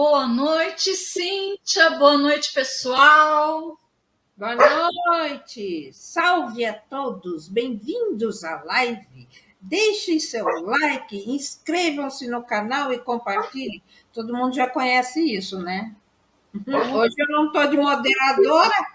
Boa noite, Cíntia. Boa noite, pessoal. Boa noite. Salve a todos. Bem-vindos à live. Deixem seu like, inscrevam-se no canal e compartilhem. Todo mundo já conhece isso, né? Hoje eu não estou de moderadora.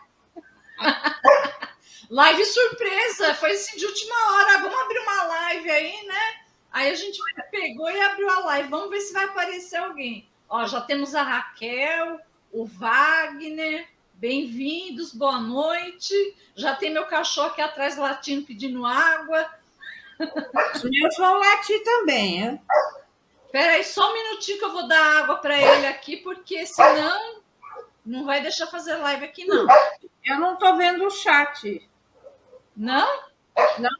Live surpresa, foi assim de última hora. Vamos abrir uma live aí, né? Aí a gente pegou e abriu a live. Vamos ver se vai aparecer alguém. Ó, já temos a Raquel, o Wagner. Bem-vindos, boa noite. Já tem meu cachorro aqui atrás latindo, pedindo água. Os meus vão latir também, hein? Espera aí só um minutinho que eu vou dar água para ele aqui, porque senão não vai deixar fazer live aqui, não. Eu não estou vendo o chat. Não? Não.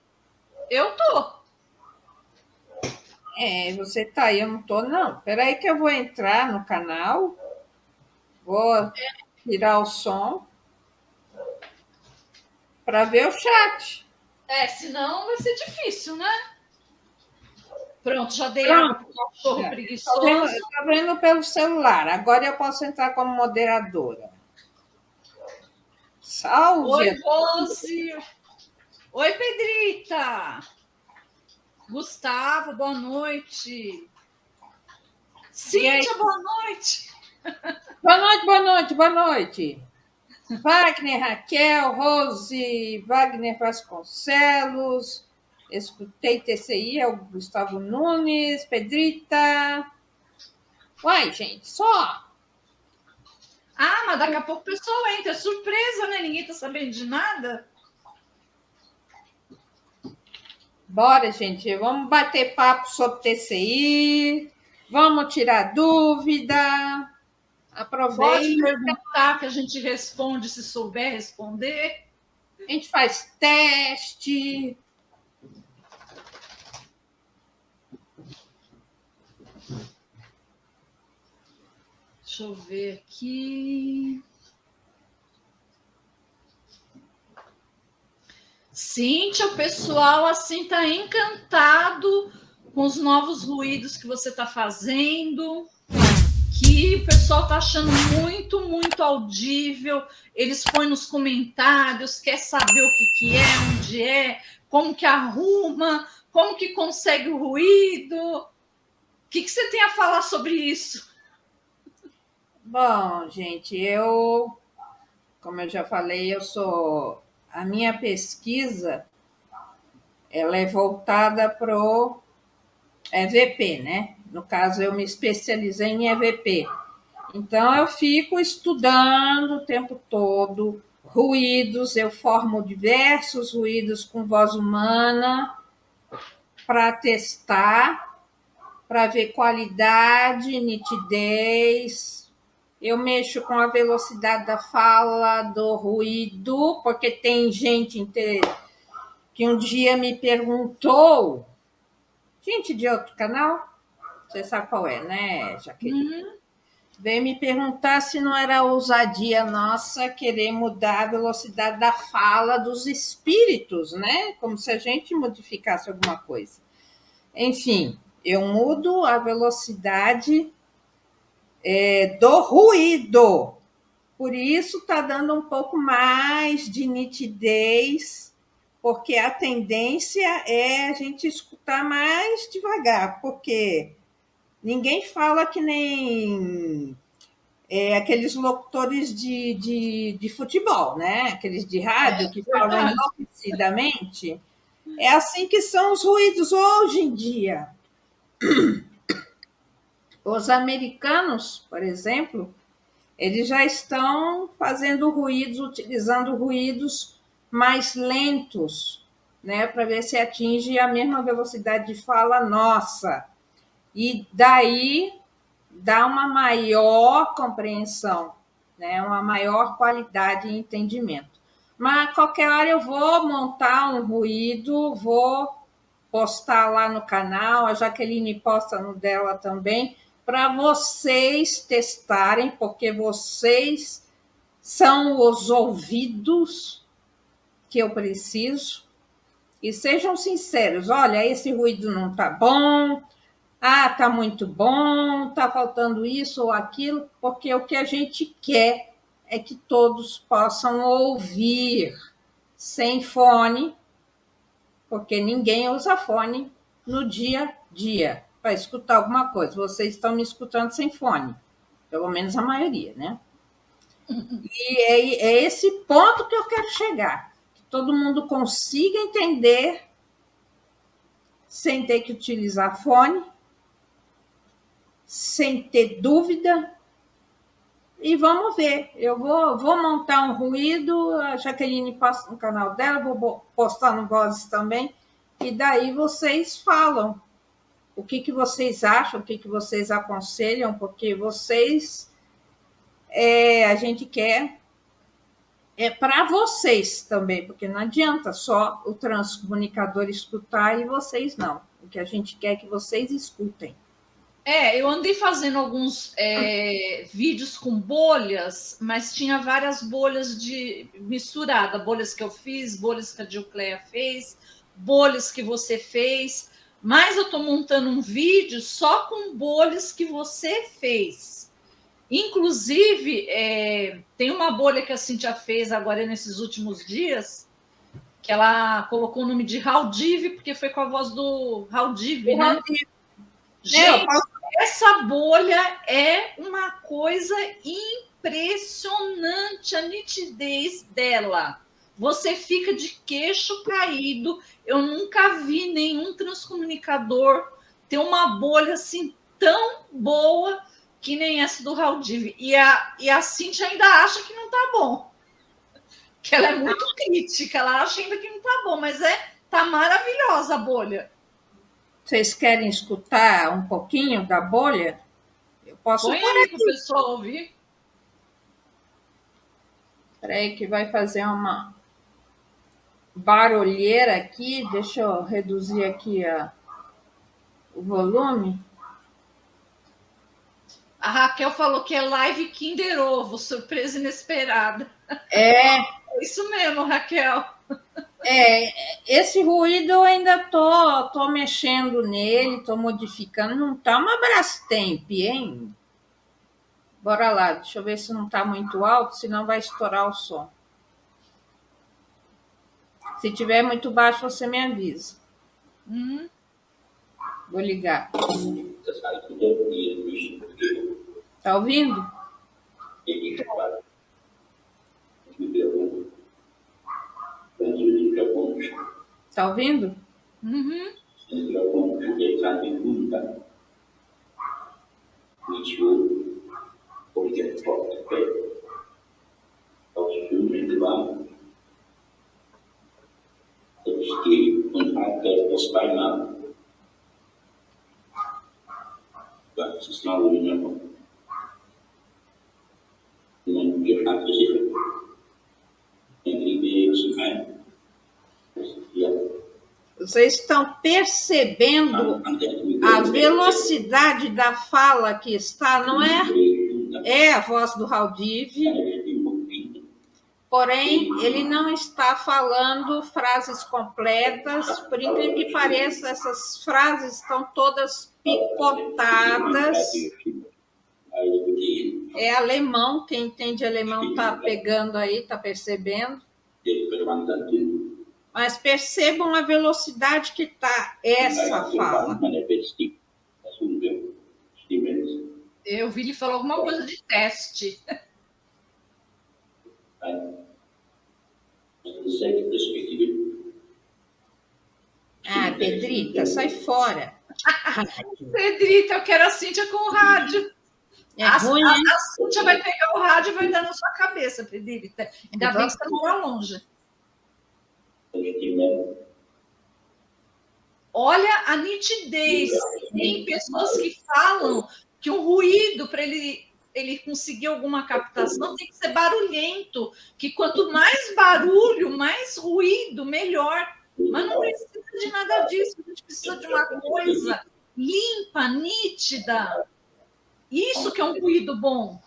Eu tô. Você tá aí, eu não tô, não. Espera aí que eu vou entrar no canal. Vou tirar o som para ver o chat. Senão vai ser difícil, né? Pronto, já dei Pronto. água pro cachorro preguiçoso. Estou vendo pelo celular. Agora eu posso entrar como moderadora. Salve! Oi, Rose! Oi, Pedrita! Gustavo, boa noite! Cíntia, boa noite! Boa noite, boa noite, boa noite! Wagner, Raquel, Rose, Wagner Vasconcelos, escutei TCI, é o Gustavo Nunes, Pedrita. Uai, gente, só. Mas daqui a pouco o pessoal entra. É surpresa, né? Ninguém tá sabendo de nada. Bora, gente, vamos bater papo sobre TCI, vamos tirar dúvida. Aproveita. Pode perguntar que a gente responde se souber responder. A gente faz teste. Deixa eu ver aqui. Cíntia, o pessoal assim tá encantado com os novos ruídos que você está fazendo, que o pessoal tá achando muito, muito audível. Eles põem nos comentários, quer saber o que é, onde é, como que arruma, como que consegue o ruído. O que você tem a falar sobre isso? Bom, gente, como eu já falei, a minha pesquisa, ela é voltada para o EVP, né? No caso, eu me especializei em EVP. Então, eu fico estudando o tempo todo ruídos, eu formo diversos ruídos com voz humana para testar, para ver qualidade, nitidez. Eu mexo com a velocidade da fala, do ruído, porque tem gente que um dia me perguntou, gente de outro canal, você sabe qual é, né, Jaqueline? Veio me perguntar se não era ousadia nossa querer mudar a velocidade da fala dos espíritos, né? Como se a gente modificasse alguma coisa. Enfim, eu mudo a velocidade do ruído. Por isso está dando um pouco mais de nitidez, porque a tendência é a gente escutar mais devagar, porque ninguém fala que nem aqueles locutores de futebol, né? Aqueles de rádio que falam enlouquecidamente. É assim que são os ruídos hoje em dia. Os americanos, por exemplo, eles já estão fazendo ruídos, utilizando ruídos mais lentos, né, para ver se atinge a mesma velocidade de fala nossa. E daí dá uma maior compreensão, né, uma maior qualidade e entendimento. Mas qualquer hora eu vou montar um ruído, vou postar lá no canal, a Jaqueline posta no dela também, para vocês testarem, porque vocês são os ouvidos que eu preciso. E sejam sinceros, olha, esse ruído não está bom, Ah, está muito bom, está faltando isso ou aquilo, porque o que a gente quer é que todos possam ouvir sem fone, porque ninguém usa fone no dia a dia para escutar alguma coisa. Vocês estão me escutando sem fone, pelo menos a maioria, né? E é esse ponto que eu quero chegar, que todo mundo consiga entender sem ter que utilizar fone, sem ter dúvida. E vamos ver. Eu vou montar um ruído, a Jaqueline posta no canal dela, vou postar no Vozes também, e daí vocês falam o que vocês acham, o que vocês aconselham, porque vocês, a gente quer para vocês também, porque não adianta só o transcomunicador escutar e vocês não. O que a gente quer é que vocês escutem. Eu andei fazendo alguns vídeos com bolhas, mas tinha várias bolhas de misturada, bolhas que eu fiz, bolhas que a Dilcleia fez, bolhas que você fez, mas eu estou montando um vídeo só com bolhas que você fez. Inclusive, tem uma bolha que a Cíntia fez agora nesses últimos dias, que ela colocou o nome de Haldive, porque foi com a voz do Haldive, né? Gente, essa bolha é uma coisa impressionante, a nitidez dela. Você fica de queixo caído. Eu nunca vi nenhum transcomunicador ter uma bolha assim tão boa que nem essa do Haldive. E a Cintia ainda acha que não tá bom. Que ela é muito crítica, ela acha ainda que não tá bom, mas tá maravilhosa a bolha. Vocês querem escutar um pouquinho da bolha? Eu posso Põe aí para o pessoal ouvir. Espera aí que vai fazer uma barulheira aqui. Deixa eu reduzir aqui o volume. A Raquel falou que é live Kinder Ovo, surpresa inesperada. É isso mesmo, Raquel. Esse ruído eu ainda tô mexendo nele, tô modificando. Não tá uma Brastemp, hein? Bora lá, deixa eu ver se não tá muito alto, senão vai estourar o som. Se tiver muito baixo, você me avisa. Vou ligar. Tá ouvindo? Tá ouvindo? Vocês estão percebendo a velocidade da fala que está, não é? É a voz do Haldive, porém, ele não está falando frases completas. Por incrível que pareça, essas frases estão todas picotadas. É alemão, quem entende alemão está pegando aí, está percebendo. Mas percebam a velocidade que está essa fala. Eu vi ele falar alguma coisa de teste. Pedrita, sai fora. Pedrita, eu quero a Cíntia com o rádio. A Cíntia vai pegar o rádio e vai dar na sua cabeça, Pedrita. Ainda bem que você mora longe. Olha a nitidez. Tem pessoas que falam que um ruído, para ele conseguir alguma captação, tem que ser barulhento. Que quanto mais barulho, mais ruído, melhor. Mas não precisa de nada disso. A gente precisa de uma coisa limpa, nítida. Isso que é um ruído bom.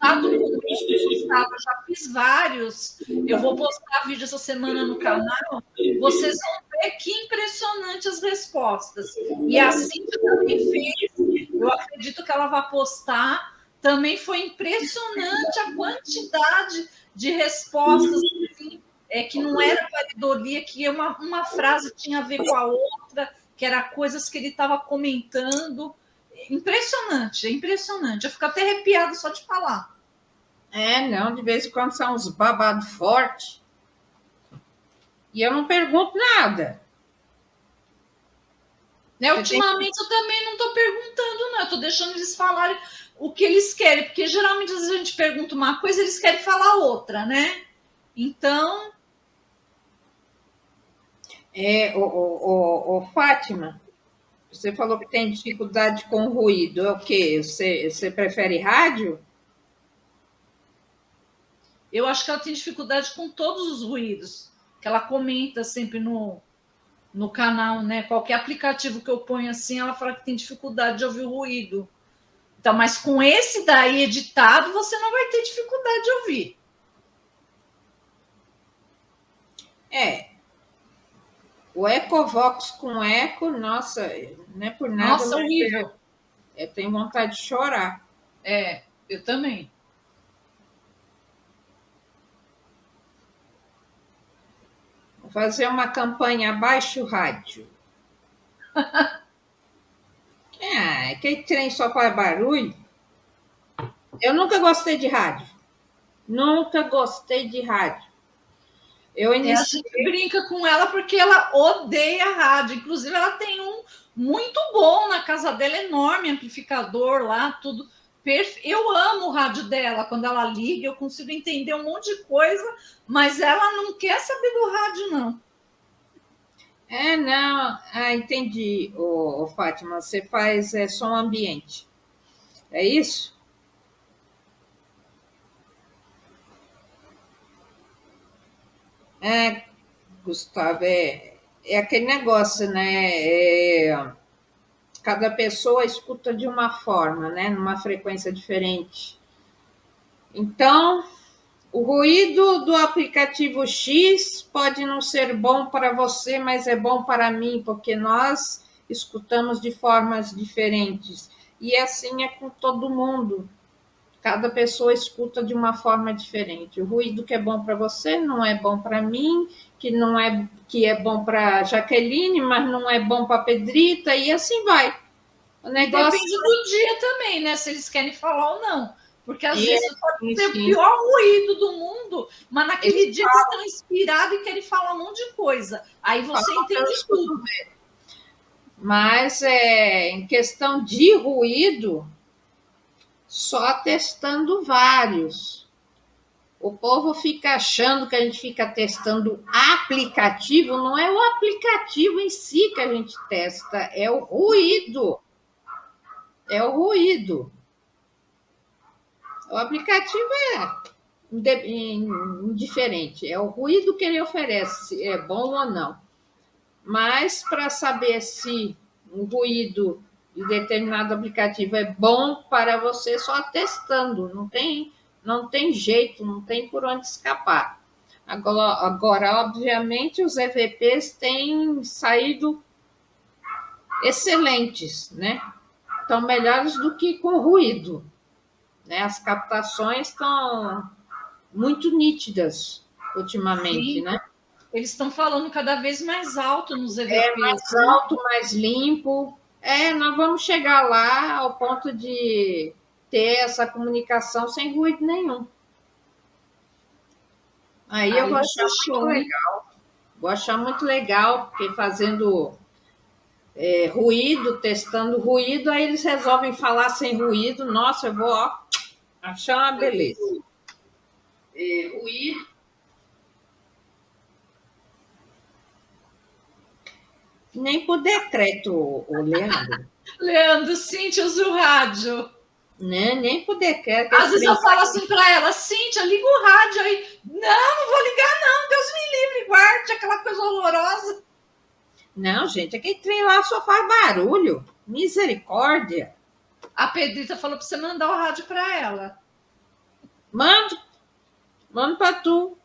Tá todo mundo Gustavo, eu já fiz vários. Eu vou postar vídeo essa semana no canal. Vocês vão ver que impressionante as respostas. E a Cíntia também fez. Eu acredito que ela vai postar. Também foi impressionante a quantidade de respostas assim, que não era pareidolia, que uma frase tinha a ver com a outra, que era coisas que ele estava comentando. Impressionante, é impressionante. Eu fico até arrepiado só de falar. Não, de vez em quando são uns babados fortes. E eu não pergunto nada. Ultimamente eu também não estou perguntando, não. Eu estou deixando eles falarem o que eles querem, porque geralmente a gente pergunta uma coisa, eles querem falar outra, né? Então. Fátima, você falou que tem dificuldade com ruído. É o quê? Você prefere rádio? Eu acho que ela tem dificuldade com todos os ruídos, que ela comenta sempre no canal, né? Qualquer aplicativo que eu ponho assim, ela fala que tem dificuldade de ouvir o ruído. Então, mas com esse daí editado, você não vai ter dificuldade de ouvir. O Ecovox com eco, nossa, não é por nada. Nossa, horrível. Eu tenho vontade de chorar. Eu também. Vou fazer uma campanha abaixo rádio. Aquele trem só faz barulho. Eu nunca gostei de rádio. Nunca gostei de rádio. A gente brinca com ela porque ela odeia rádio. Inclusive, ela tem um muito bom na casa dela, enorme, amplificador lá, tudo. Eu amo o rádio dela. Quando ela liga, eu consigo entender um monte de coisa, mas ela não quer saber do rádio, não. Não. Entendi, Fátima. Você faz som ambiente. É isso? Gustavo, é aquele negócio, né? Cada pessoa escuta de uma forma, né? Numa frequência diferente. Então, o ruído do aplicativo X pode não ser bom para você, mas é bom para mim, porque nós escutamos de formas diferentes. E assim é com todo mundo. Cada pessoa escuta de uma forma diferente. O ruído que é bom para você não é bom para mim, que é bom para Jaqueline, mas não é bom para Pedrita, e assim vai. O negócio depende do dia também, né? Se eles querem falar ou não. Porque às vezes pode ser o pior ruído do mundo, mas naquele dia eles estão inspirados e querem falar um monte de coisa. Aí você entende tudo. Mas em questão de ruído, só testando vários. O povo fica achando que a gente fica testando aplicativo, não é o aplicativo em si que a gente testa, é o ruído. É o ruído. O aplicativo é indiferente, é o ruído que ele oferece, é bom ou não. Mas para saber se o ruído de determinado aplicativo é bom para você, só testando, não tem jeito, não tem por onde escapar. Agora, obviamente, os EVPs têm saído excelentes, né? Estão melhores do que com ruído. Né? As captações estão muito nítidas ultimamente, Sim. né? Eles estão falando cada vez mais alto nos EVPs. Mais alto, mais limpo. Nós vamos chegar lá ao ponto de ter essa comunicação sem ruído nenhum. Aí eu vou achar muito legal. Vou achar muito legal, porque fazendo ruído, testando ruído, aí eles resolvem falar sem ruído. Nossa, eu vou achar uma beleza. Ruído. Nem por decreto, o Leandro. Leandro, Cíntia usa o rádio. Nem por decreto. Às vezes eu falo assim para ela, Cíntia, liga o rádio aí. Não vou ligar não, Deus me livre, guarde aquela coisa horrorosa. Não, gente, aquele trem lá só faz barulho. Misericórdia. A Pedrita falou para você mandar o rádio para ela. Mando, mando para tu.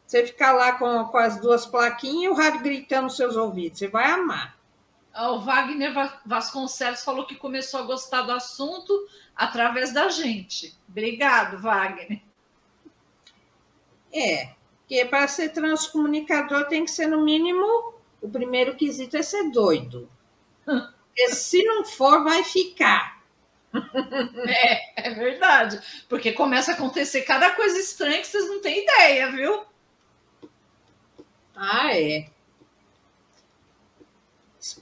Você ficar lá com as duas plaquinhas e o rádio gritando nos seus ouvidos. Você vai amar. O Wagner Vasconcelos falou que começou a gostar do assunto através da gente. Obrigado, Wagner. Porque para ser transcomunicador tem que ser, no mínimo, o primeiro quesito é ser doido. Porque se não for, vai ficar. É verdade. Porque começa a acontecer cada coisa estranha que vocês não têm ideia, viu? É.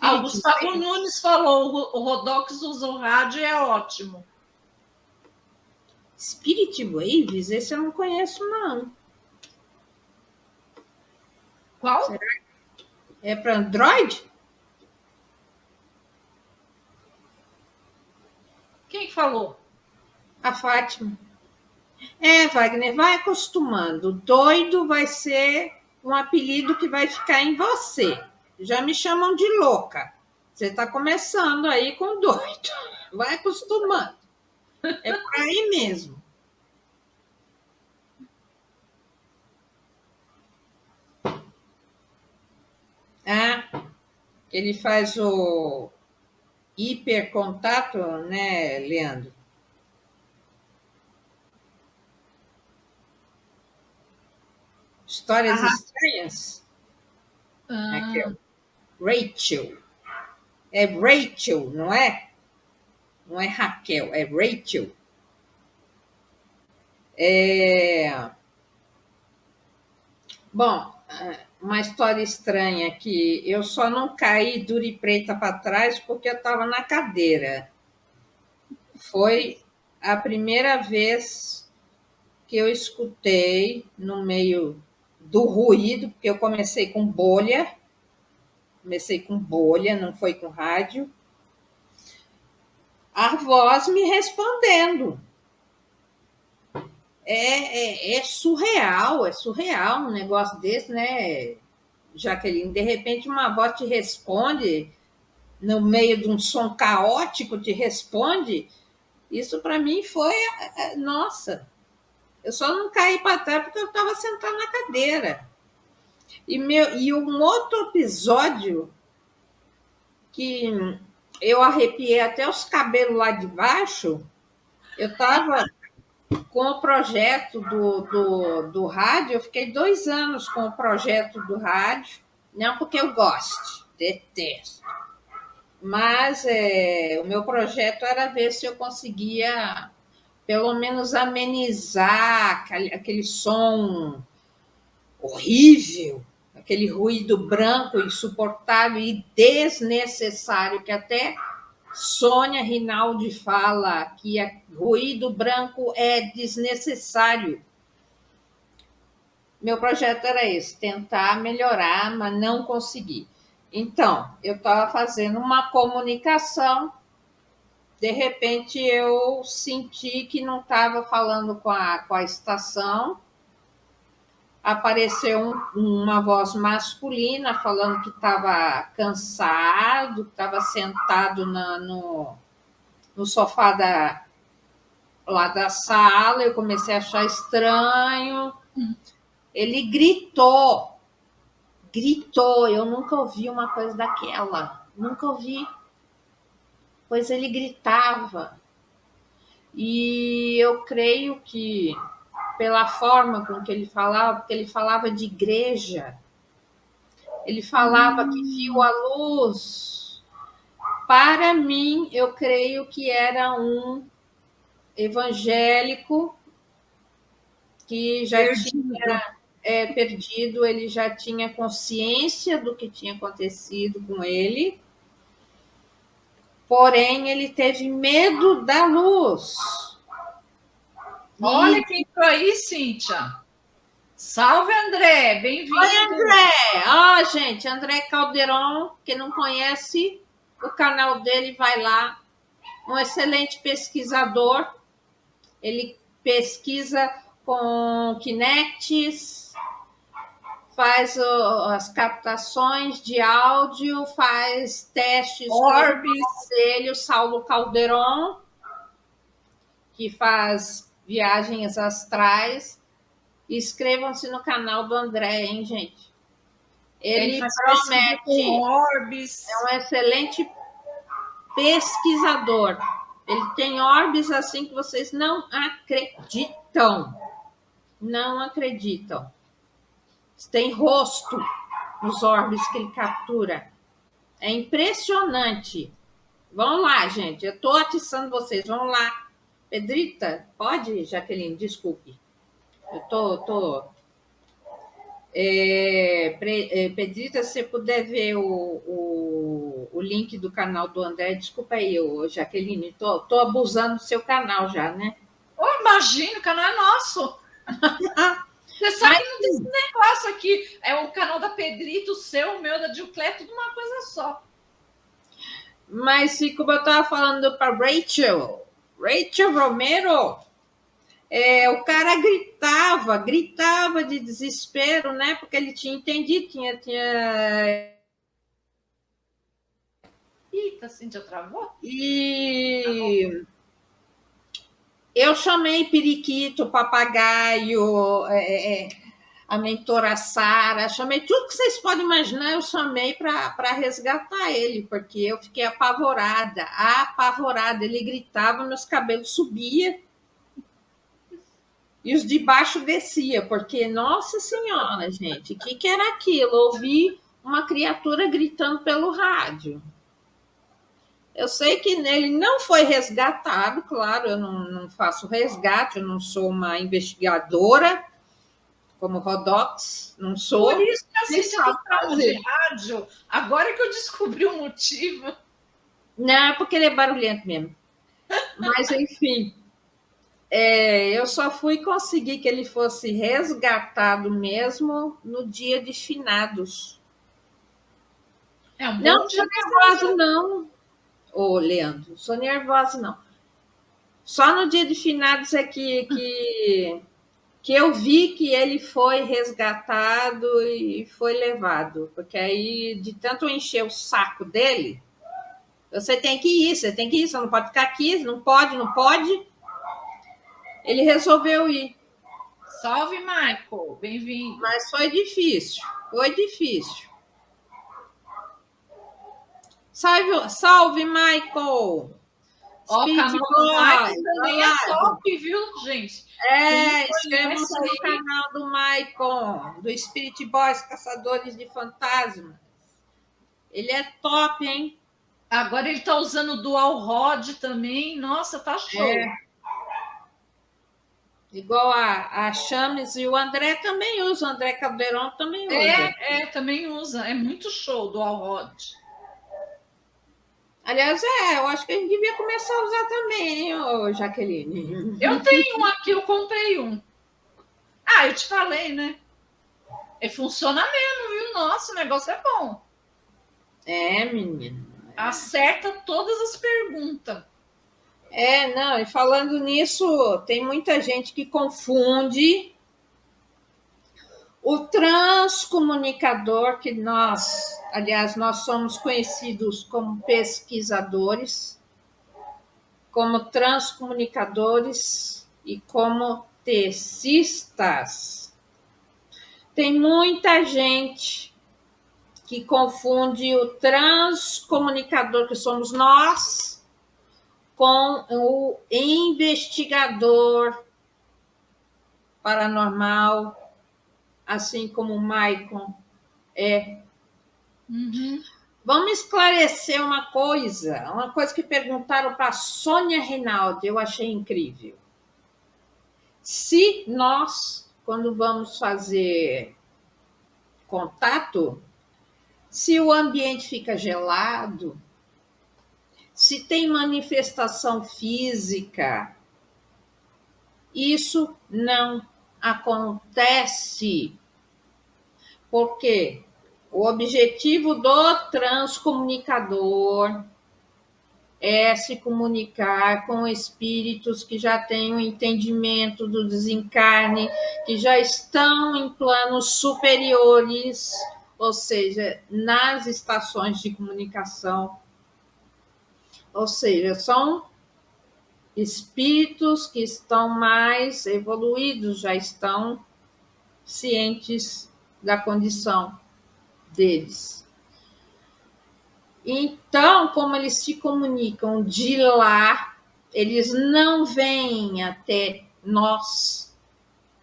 O Gustavo Nunes falou: o Rodox usa o rádio e é ótimo. Spirit Waves? Esse eu não conheço, não. Qual? Será? É para Android? Quem falou? A Fátima. Wagner, vai acostumando. Doido vai ser um apelido que vai ficar em você. Já me chamam de louca. Você está começando aí com doido. Vai acostumando. É por aí mesmo. Ele faz o hipercontato, né, Leandro? Histórias estranhas? Aqui, ó. Rachel. É Rachel, não é? Não é Raquel, é Rachel. Bom, uma história estranha que eu só não caí dura e preta para trás porque eu estava na cadeira. Foi a primeira vez que eu escutei no meio do ruído, porque eu comecei com bolha, não foi com rádio, a voz me respondendo. É surreal um negócio desse, né, Jaqueline? De repente uma voz te responde, no meio de um som caótico te responde. Isso para mim foi, nossa, eu só não caí para trás porque eu estava sentada na cadeira. E um outro episódio que eu arrepiei até os cabelos lá de baixo, eu estava com o projeto do rádio, eu fiquei 2 anos com o projeto do rádio, não porque eu goste, detesto, mas o meu projeto era ver se eu conseguia pelo menos amenizar aquele som horrível, aquele ruído branco insuportável e desnecessário, que até Sônia Rinaldi fala que ruído branco é desnecessário. Meu projeto era esse, tentar melhorar, mas não consegui. Então, eu estava fazendo uma comunicação, de repente eu senti que não estava falando com a estação, apareceu uma voz masculina falando que estava cansado, que estava sentado no sofá lá da sala. Eu comecei a achar estranho. Ele gritou, eu nunca ouvi uma coisa daquela, nunca ouvi. Pois ele gritava. E eu creio que pela forma com que ele falava, porque ele falava de igreja, ele falava que viu a luz. Para mim, eu creio que era um evangélico que já tinha perdido, ele já tinha consciência do que tinha acontecido com ele, porém ele teve medo da luz. Olha quem entrou aí, Cíntia. Salve, André, bem-vindo. Oi, André. Gente, André Calderon, quem não conhece o canal dele, vai lá. Um excelente pesquisador. Ele pesquisa com Kinects, faz as captações de áudio, faz testes Orbis dele, o Saulo Calderon, que faz viagens astrais. Inscrevam-se no canal do André, hein, gente? Ele promete, orbes. é um excelente pesquisador. Ele tem orbes assim que vocês não acreditam. Não acreditam. Tem rosto nos orbes que ele captura. É impressionante. Vão lá, gente. Eu estou atiçando vocês. Vão lá. Pedrita, pode, Jaqueline? Desculpe. Eu tô. Pedrita, se você puder ver o link do canal do André, desculpa aí, Jaqueline, tô abusando do seu canal já, né? Oh, imagina, o canal é nosso. Você sabe que não tem esse negócio aqui. É o canal da Pedrita, o seu, o meu, da Dilclé, tudo uma coisa só. Mas, como eu estava falando para Rachel Romero, o cara gritava de desespero, né? Porque ele tinha entendido, tinha... Eita, Cíntia, travou? E eu chamei periquito, papagaio, a mentora Sara, chamei tudo que vocês podem imaginar, eu chamei para resgatar ele, porque eu fiquei apavorada. Ele gritava, meus cabelos subiam e os de baixo descia, porque, nossa senhora, gente, o que era aquilo? Ouvi uma criatura gritando pelo rádio. Eu sei que ele não foi resgatado, claro, eu não faço resgate, eu não sou uma investigadora, como Rodox, não sou. Por isso que a Cíntia não fala de rádio. Agora que eu descobri o motivo. Não, porque ele é barulhento mesmo. Mas, enfim, eu só fui conseguir que ele fosse resgatado mesmo no dia de finados. Não sou nervosa, não, Leandro. Sou nervosa, não. Só no dia de finados é que eu vi que ele foi resgatado e foi levado. Porque aí, de tanto encher o saco dele, você tem que ir, você não pode ficar aqui, não pode. Ele resolveu ir. Salve, Michael, bem-vindo. Mas foi difícil. Salve, Michael! Ó, o canal do Michael também é top, viu, gente? Inscreva-se no canal do Michael, do Spirit Boys, Caçadores de Fantasmas. Ele é top, hein? Agora ele tá usando o Dual Rod também. Nossa, tá show. Igual a Chames e o André também usa. O André Caldeirão também usa. Também usa. É muito show o Dual Rod. Aliás, eu acho que a gente devia começar a usar também, hein, Jaqueline? Eu tenho um aqui, eu comprei um. Eu te falei, né? Funciona mesmo, viu? Nossa, o negócio é bom. Menina. Acerta todas as perguntas. Não, e falando nisso, tem muita gente que confunde o transcomunicador, que nós somos conhecidos como pesquisadores, como transcomunicadores e como tecistas. Tem muita gente que confunde o transcomunicador, que somos nós, com o investigador paranormal, assim como o Maicon é. Uhum. Vamos esclarecer uma coisa que perguntaram para a Sônia Reinaldi, eu achei incrível. Se nós, quando vamos fazer contato, se o ambiente fica gelado, se tem manifestação física, isso não acontece. Por quê? O objetivo do transcomunicador é se comunicar com espíritos que já têm o entendimento do desencarne, que já estão em planos superiores, ou seja, nas estações de comunicação. Ou seja, são espíritos que estão mais evoluídos, já estão cientes da condição deles. Então, como eles se comunicam de lá, eles não vêm até nós,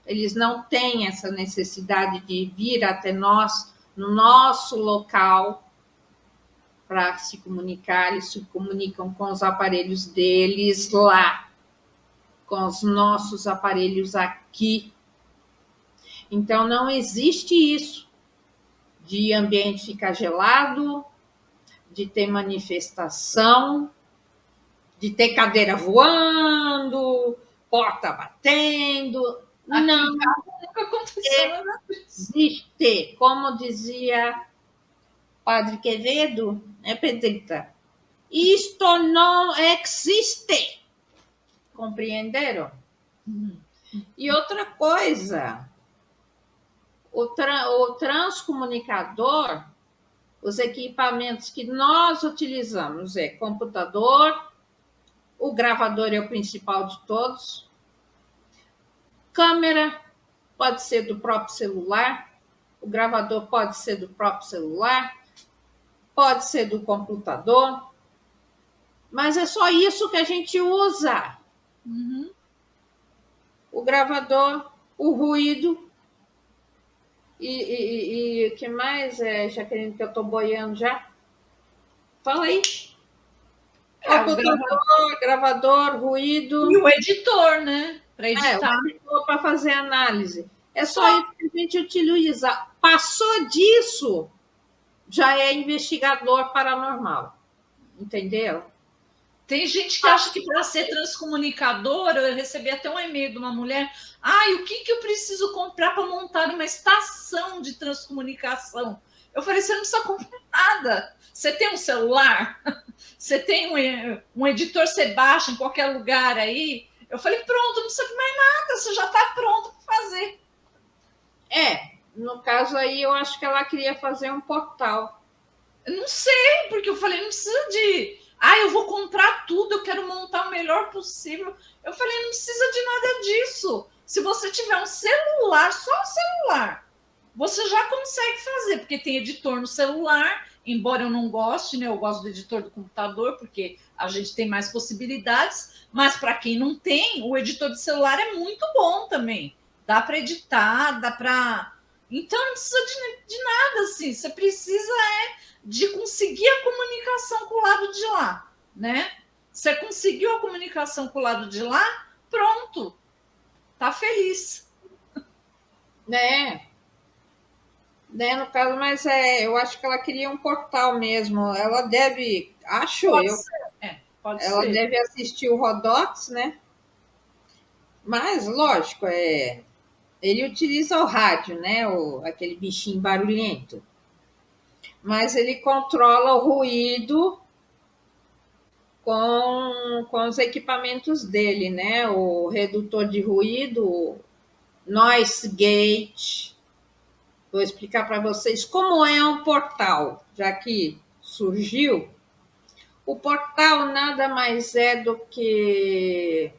eles não têm essa necessidade de vir até nós, no nosso local, para se comunicar, eles se comunicam com os aparelhos deles lá, com os nossos aparelhos aqui. Então, não existe isso de ambiente ficar gelado, de ter manifestação, de ter cadeira voando, porta batendo. Aqui Não em casa nunca aconteceu nada disso. existe. Como dizia Padre Quevedo, né, Pedrita? Isto não existe. Compreenderam? E outra coisa, o transcomunicador, os equipamentos que nós utilizamos é computador, o gravador é o principal de todos, câmera pode ser do próprio celular, o gravador pode ser do próprio celular, pode ser do computador, mas é só isso que a gente usa. Uhum. O gravador, o ruído e o que mais, Jaqueline, que eu estou boiando já? Fala aí. Computador, gravador, ruído. E o editor, né? Para editar. O editor para fazer análise. É só isso que a gente utiliza. Passou disso, já é investigador paranormal. Entendeu? Tem gente que acha que para ser transcomunicador, eu recebi até um e-mail de uma mulher. O que eu preciso comprar para montar uma estação de transcomunicação? Eu falei, você não precisa comprar nada. Você tem um celular? Você tem um editor, você baixa em qualquer lugar aí? Eu falei, pronto, não precisa de mais nada, você já está pronto para fazer. No caso aí, eu acho que ela queria fazer um portal. Eu não sei, porque eu falei, não precisa de... eu vou comprar tudo, eu quero montar o melhor possível. Eu falei, não precisa de nada disso. Se você tiver um celular, só um celular, você já consegue fazer, porque tem editor no celular, embora eu não goste, né? Eu gosto do editor do computador, porque a gente tem mais possibilidades, mas para quem não tem, o editor do celular é muito bom também. Dá para editar, dá para... Então não precisa de nada, assim. Você precisa de conseguir a comunicação com o lado de lá, né? Você conseguiu a comunicação com o lado de lá, pronto, tá feliz. Né, no caso, mas eu acho que ela queria um portal mesmo. Ela deve, Pode ela ser. deve assistir o Rodox, né? Mas, lógico, ele utiliza o rádio, né? Aquele bichinho barulhento. Mas ele controla o ruído com os equipamentos dele, né? O redutor de ruído, noise gate. Vou explicar para vocês como é um portal, já que surgiu. O portal nada mais é do que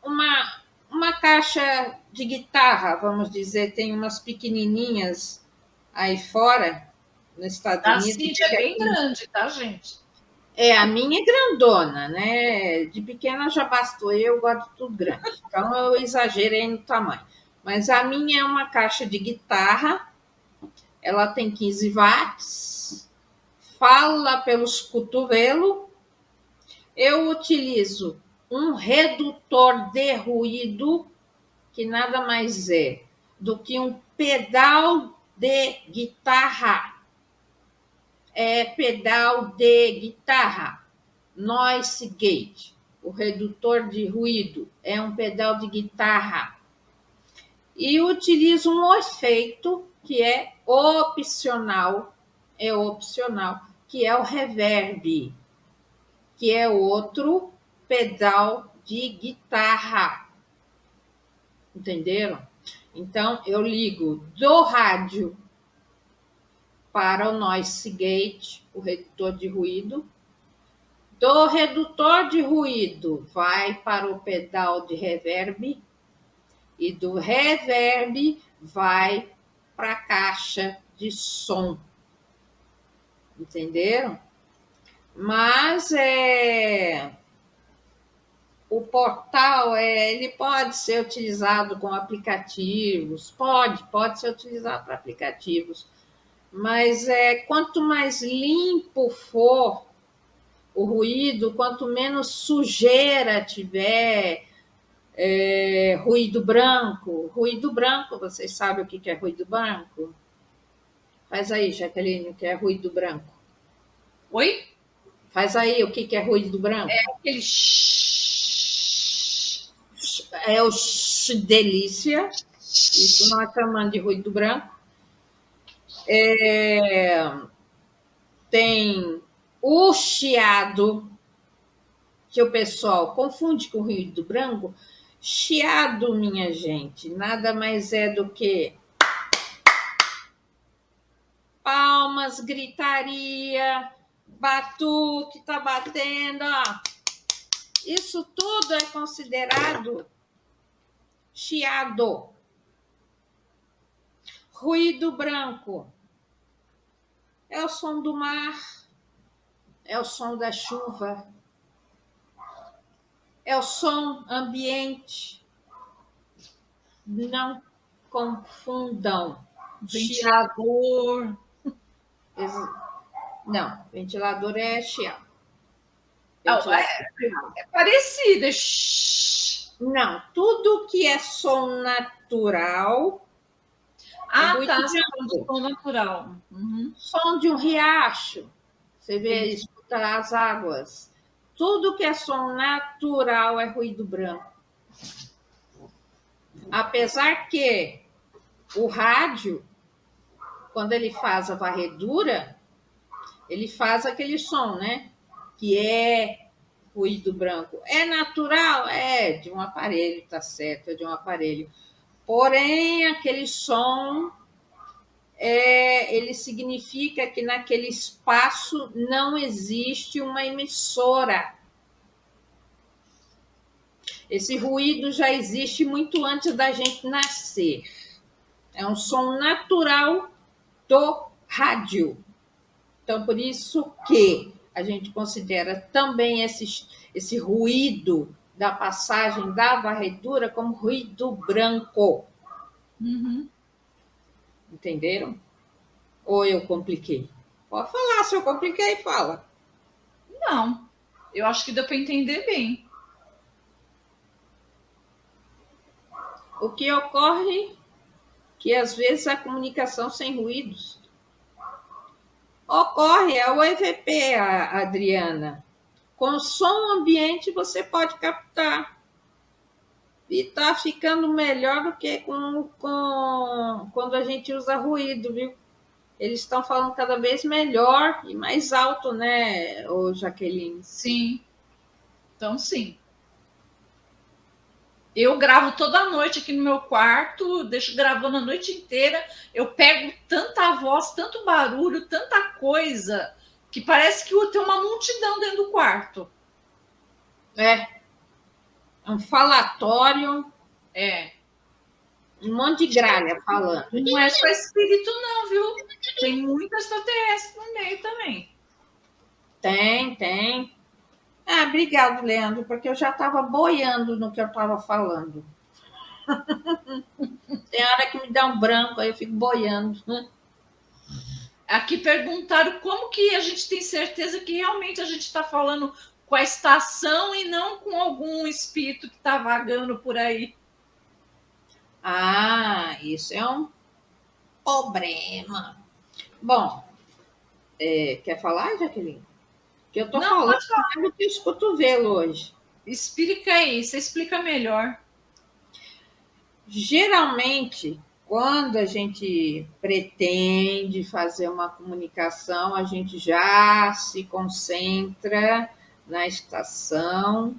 uma caixa de guitarra, vamos dizer, tem umas pequenininhas aí fora, nos Estados A Unidos. Cíntia é bem grande, tá, gente? A minha é grandona, né? De pequena já bastou, eu gosto de tudo grande. Então eu exagerei no tamanho. Mas a minha é uma caixa de guitarra, ela tem 15 watts, fala pelos cotovelos. Eu utilizo um redutor de ruído, que nada mais é do que um pedal de guitarra. É pedal de guitarra, noise gate. O redutor de ruído é um pedal de guitarra. E utilizo um efeito que é opcional, que é o reverb, que é outro pedal de guitarra. Entenderam? Então, eu ligo do rádio para o noise gate, o redutor de ruído, Do redutor de ruído vai para o pedal de reverb e do reverb vai para a caixa de som. Entenderam? Mas o portal ele pode ser utilizado com aplicativos, pode ser utilizado para aplicativos, mas quanto mais limpo for o ruído, quanto menos sujeira tiver, ruído branco. Ruído branco, vocês sabem o que é ruído branco? Faz aí, Jaqueline, o que é ruído branco. Oi? Faz aí, o que é ruído branco? Aquele É o delícia, isso nós chamamos de ruído branco. Tem o chiado, que o pessoal confunde com ruído branco. Chiado, minha gente, nada mais é do que palmas, gritaria, batuque, tá batendo, ó. Isso tudo é considerado chiado. Ruído branco é o som do mar, é o som da chuva, é o som ambiente. Não confundam. ventilador. Não, ventilador é chiado. É parecido. Não, tudo que é som natural. Tá. Som natural. Uhum. Som de um riacho. Você vê, escuta as águas. Tudo que é som natural é ruído branco. Apesar que o rádio, quando ele faz a varredura, ele faz aquele som, né? Que é ruído branco. É natural? É, de um aparelho, tá certo, é de um aparelho. Porém, aquele som, ele significa que naquele espaço não existe uma emissora. Esse ruído já existe muito antes da gente nascer. É um som natural do rádio. Então, por isso que a gente considera também esse ruído da passagem da varredura como ruído branco. Uhum. Entenderam? Ou eu compliquei? Pode falar, se eu compliquei, fala. Não, eu acho que deu para entender bem. O que ocorre que às vezes a comunicação sem ruídos ocorre, é o EVP, Adriana. Com som ambiente você pode captar. E está ficando melhor do que quando a gente usa ruído, viu? Eles estão falando cada vez melhor e mais alto, né, Jaqueline? Sim. Então, sim. Eu gravo toda noite aqui no meu quarto, deixo gravando a noite inteira. Eu pego tanta voz, tanto barulho, tanta coisa, que parece que tem uma multidão dentro do quarto. É um falatório. Um monte de gralha falando. Não é só espírito, não, viu? Tem muito extraterrestre no meio também. Tem. Ah, obrigado, Leandro, porque eu já estava boiando no que eu estava falando. Tem hora que me dá um branco, aí eu fico boiando. Aqui perguntaram como que a gente tem certeza que realmente a gente está falando com a estação e não com algum espírito que está vagando por aí. Ah, isso é um problema. Bom, quer falar, Jaqueline? Que eu estou falando do que os cotovelos hoje. Explica aí, você explica melhor. Geralmente, quando a gente pretende fazer uma comunicação, a gente já se concentra na estação.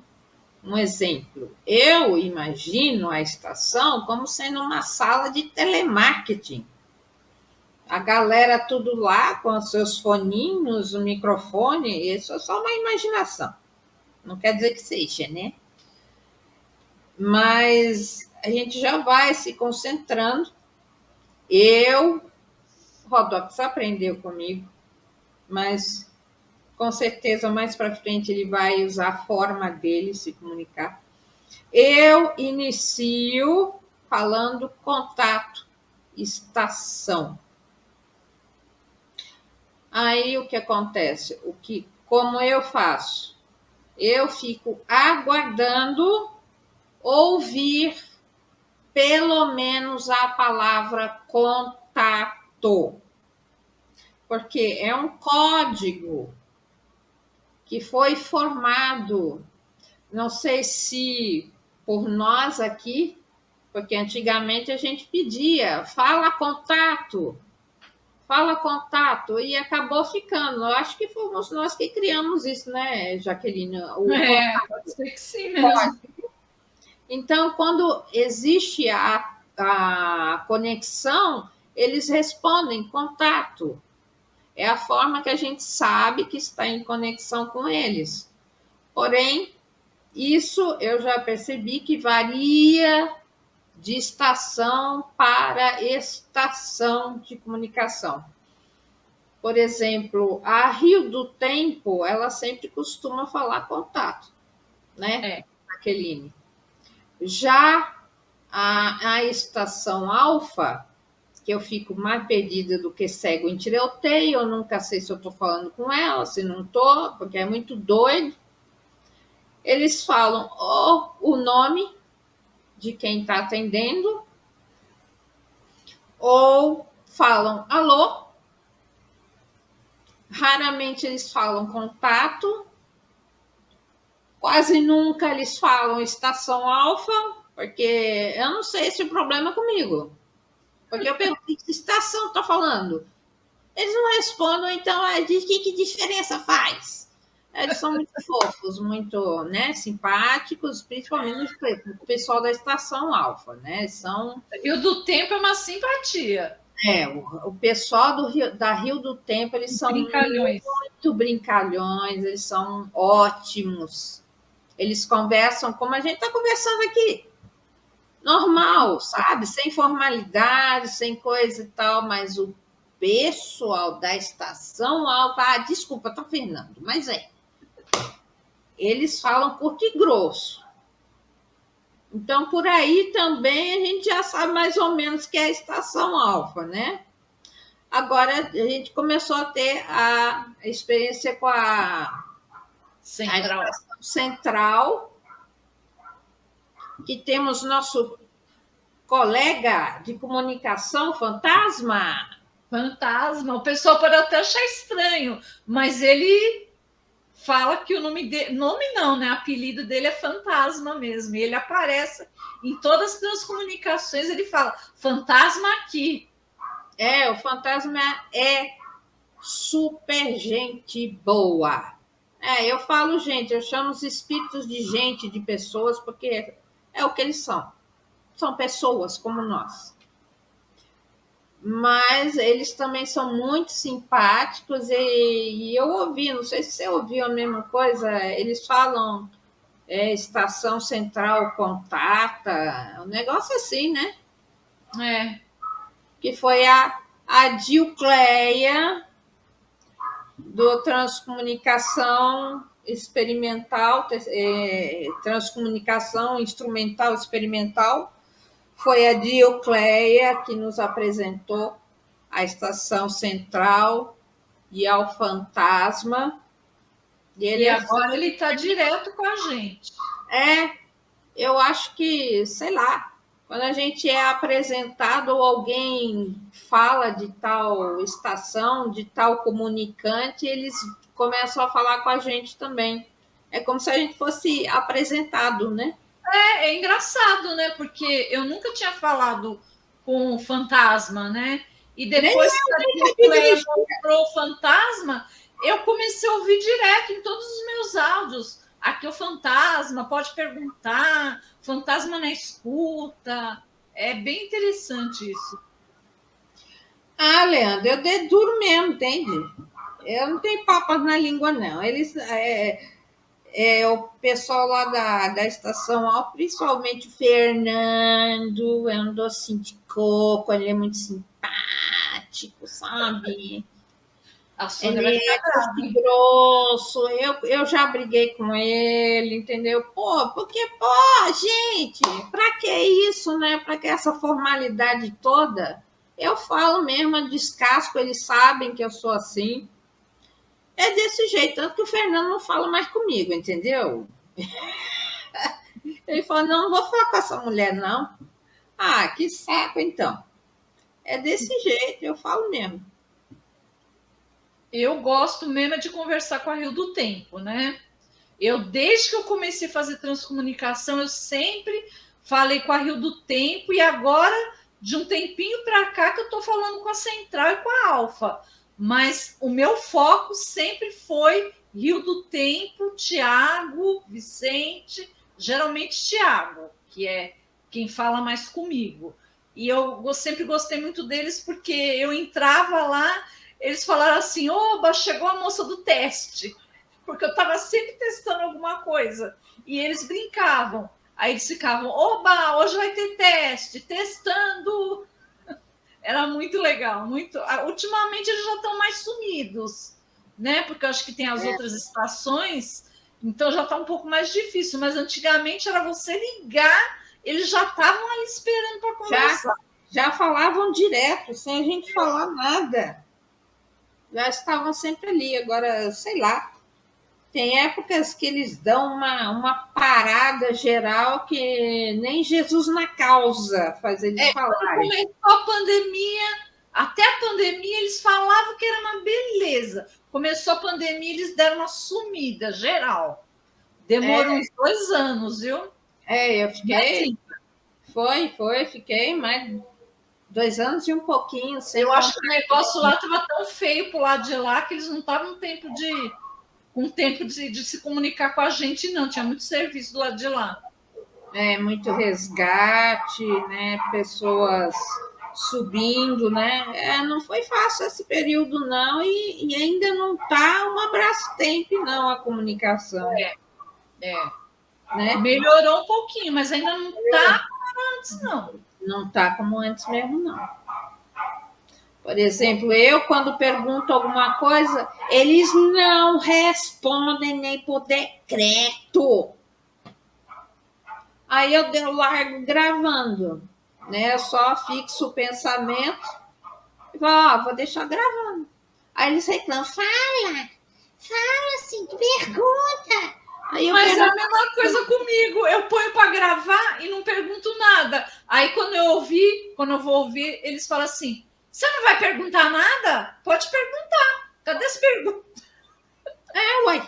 Um exemplo, eu imagino a estação como sendo uma sala de telemarketing. A galera tudo lá com os seus foninhos, o microfone, isso é só uma imaginação. Não quer dizer que seja, né? Mas a gente já vai se concentrando. Rodox aprendeu comigo, mas com certeza mais para frente ele vai usar a forma dele se comunicar. Eu inicio falando contato, estação. Aí o que acontece? Como eu faço? Eu fico aguardando ouvir pelo menos a palavra contato, porque é um código que foi formado, não sei se por nós aqui, porque antigamente a gente pedia, fala contato, e acabou ficando. Eu acho que fomos nós que criamos isso, né, Jaqueline? Pode ser que sim mesmo. Então, quando existe a conexão, eles respondem contato. É a forma que a gente sabe que está em conexão com eles. Porém, isso eu já percebi que varia de estação para estação de comunicação. Por exemplo, a Rio do Tempo, ela sempre costuma falar contato, né, Jaqueline? Já a estação alfa, que eu fico mais perdida do que cego em tiroteio, eu nunca sei se eu estou falando com ela, se não estou, porque é muito doido. Eles falam o nome de quem está atendendo, ou falam alô. Raramente eles falam contato, quase nunca eles falam estação alfa, porque eu não sei se o problema é comigo. Porque eu pergunto que estação está falando. Eles não respondem, então de que diferença faz? Eles são muito fofos, muito, né, simpáticos, principalmente o pessoal da estação alfa, né? Rio do Tempo é uma simpatia. O pessoal da Rio do Tempo, eles são muito brincalhões, eles são ótimos. Eles conversam como a gente está conversando aqui. Normal, sabe? Sem formalidade, sem coisa e tal, mas o pessoal da estação alfa, desculpa, tá Fernando, mas eles falam curto e grosso. Então, por aí também a gente já sabe mais ou menos que é a estação alfa, né? Agora, a gente começou a ter a experiência com a estação central, que temos nosso colega de comunicação fantasma. Fantasma, o pessoal pode até achar estranho, mas ele fala que o nome dele, nome não, né? Apelido dele é Fantasma mesmo. E ele aparece em todas as transcomunicações, ele fala fantasma aqui. O fantasma é super gente boa. Eu falo gente, eu chamo os espíritos de gente, de pessoas, porque é o que eles são. São pessoas como nós. Mas eles também são muito simpáticos e eu ouvi, não sei se você ouviu a mesma coisa, eles falam estação central contata, um negócio assim, né? Que foi a Dilcleia do Transcomunicação Experimental, Transcomunicação Instrumental Experimental. Foi a Diocleia que nos apresentou a estação central e ao fantasma. E agora ele está direto com a gente. Eu acho que, sei lá, quando a gente é apresentado ou alguém fala de tal estação, de tal comunicante, eles começam a falar com a gente também. É como se a gente fosse apresentado, né? É engraçado, né? Porque eu nunca tinha falado com o fantasma, né? E depois que a Cleia mostrou o fantasma, eu comecei a ouvir direto em todos os meus áudios. Aqui é o fantasma, pode perguntar, fantasma na escuta. É bem interessante isso. Ah, Leandro, eu dedo duro mesmo, entende? Eu não tenho papas na língua, não. O pessoal lá da estação, ó, principalmente o Fernando, é um docinho de coco, ele é muito simpático, sabe? A Sônia vai Ele ficar é brava, curto e hein? grosso, eu já briguei com ele, entendeu? Pô, porque, pô, gente, pra que isso, né? Pra que essa formalidade toda? Eu falo mesmo, eu descasco, eles sabem que eu sou assim. É desse jeito, tanto que o Fernando não fala mais comigo, entendeu? Ele falou: não, não vou falar com essa mulher, não. Ah, que saco, então. É desse jeito, eu falo mesmo. Eu gosto mesmo é de conversar com a Rio do Tempo, né? Desde que eu comecei a fazer transcomunicação, eu sempre falei com a Rio do Tempo e agora, de um tempinho para cá, que eu estou falando com a Central e com a Alfa. Mas o meu foco sempre foi Rio do Tempo, Tiago, Vicente, geralmente Tiago, que é quem fala mais comigo. E eu sempre gostei muito deles porque eu entrava lá, eles falaram assim: oba, chegou a moça do teste, porque eu estava sempre testando alguma coisa. E eles brincavam. Aí eles ficavam: oba, hoje vai ter teste, testando. Era muito legal, muito. Ultimamente eles já estão mais sumidos, né? Porque eu acho que tem as outras estações, então já está um pouco mais difícil. Mas antigamente era você ligar, eles já estavam ali esperando para Já, conversar. já falavam direto, sem a gente falar nada. Já estavam sempre ali. Agora, sei lá, tem épocas que eles dão uma parada geral que nem Jesus na causa faz eles Quando falarem. começou a pandemia, até a pandemia, eles falavam que era uma beleza. Começou a pandemia, eles deram uma sumida geral. Demorou uns 2 anos, viu? Eu fiquei, Assim, fiquei mais 2 anos e um pouquinho sem eu acho contar. que o negócio lá estava tão feio pro lado de lá que eles não estavam com tempo de se comunicar com a gente, não. Tinha muito serviço do lado de lá. Muito resgate, né? Pessoas subindo, né? Não foi fácil esse período, não, e ainda não está um abraço tempo, não, a comunicação, É. né? Melhorou um pouquinho, mas ainda não está como antes, não. Não está como antes mesmo, não. Por exemplo, eu, quando pergunto alguma coisa, eles não respondem nem por decreto. Aí eu largo gravando, né? Eu só fixo o pensamento e falo: vou deixar gravando. Aí eles reclamam: fala assim, pergunta. Aí eu Mas é a pergunto: mesma coisa comigo. Eu ponho para gravar e não pergunto nada. Aí quando eu vou ouvir, eles falam assim: você não vai perguntar nada? Pode perguntar. Cadê as perguntas? uai,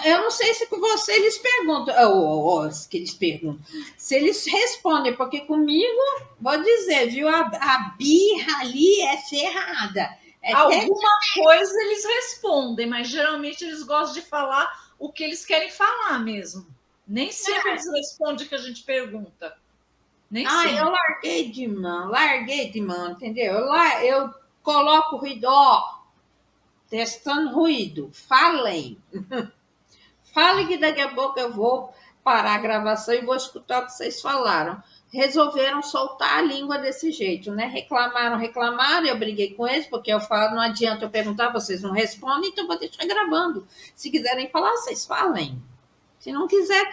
eu não sei se com você eles perguntam, ou que eles perguntam, se eles respondem, porque comigo, vou dizer, viu, a birra ali é ferrada. É até Alguma coisa eles respondem, mas geralmente eles gostam de falar o que eles querem falar mesmo. Nem sempre eles respondem o que a gente pergunta. Nem eu sempre. larguei de mão, entendeu? Eu coloco o ruído, ó, testando ruído, falem. Falem que daqui a pouco eu vou parar a gravação e vou escutar o que vocês falaram. Resolveram soltar a língua desse jeito, né? Reclamaram, eu briguei com eles, porque eu falo, não adianta eu perguntar, vocês não respondem, então vou deixar gravando. Se quiserem falar, vocês falem. Se não quiser,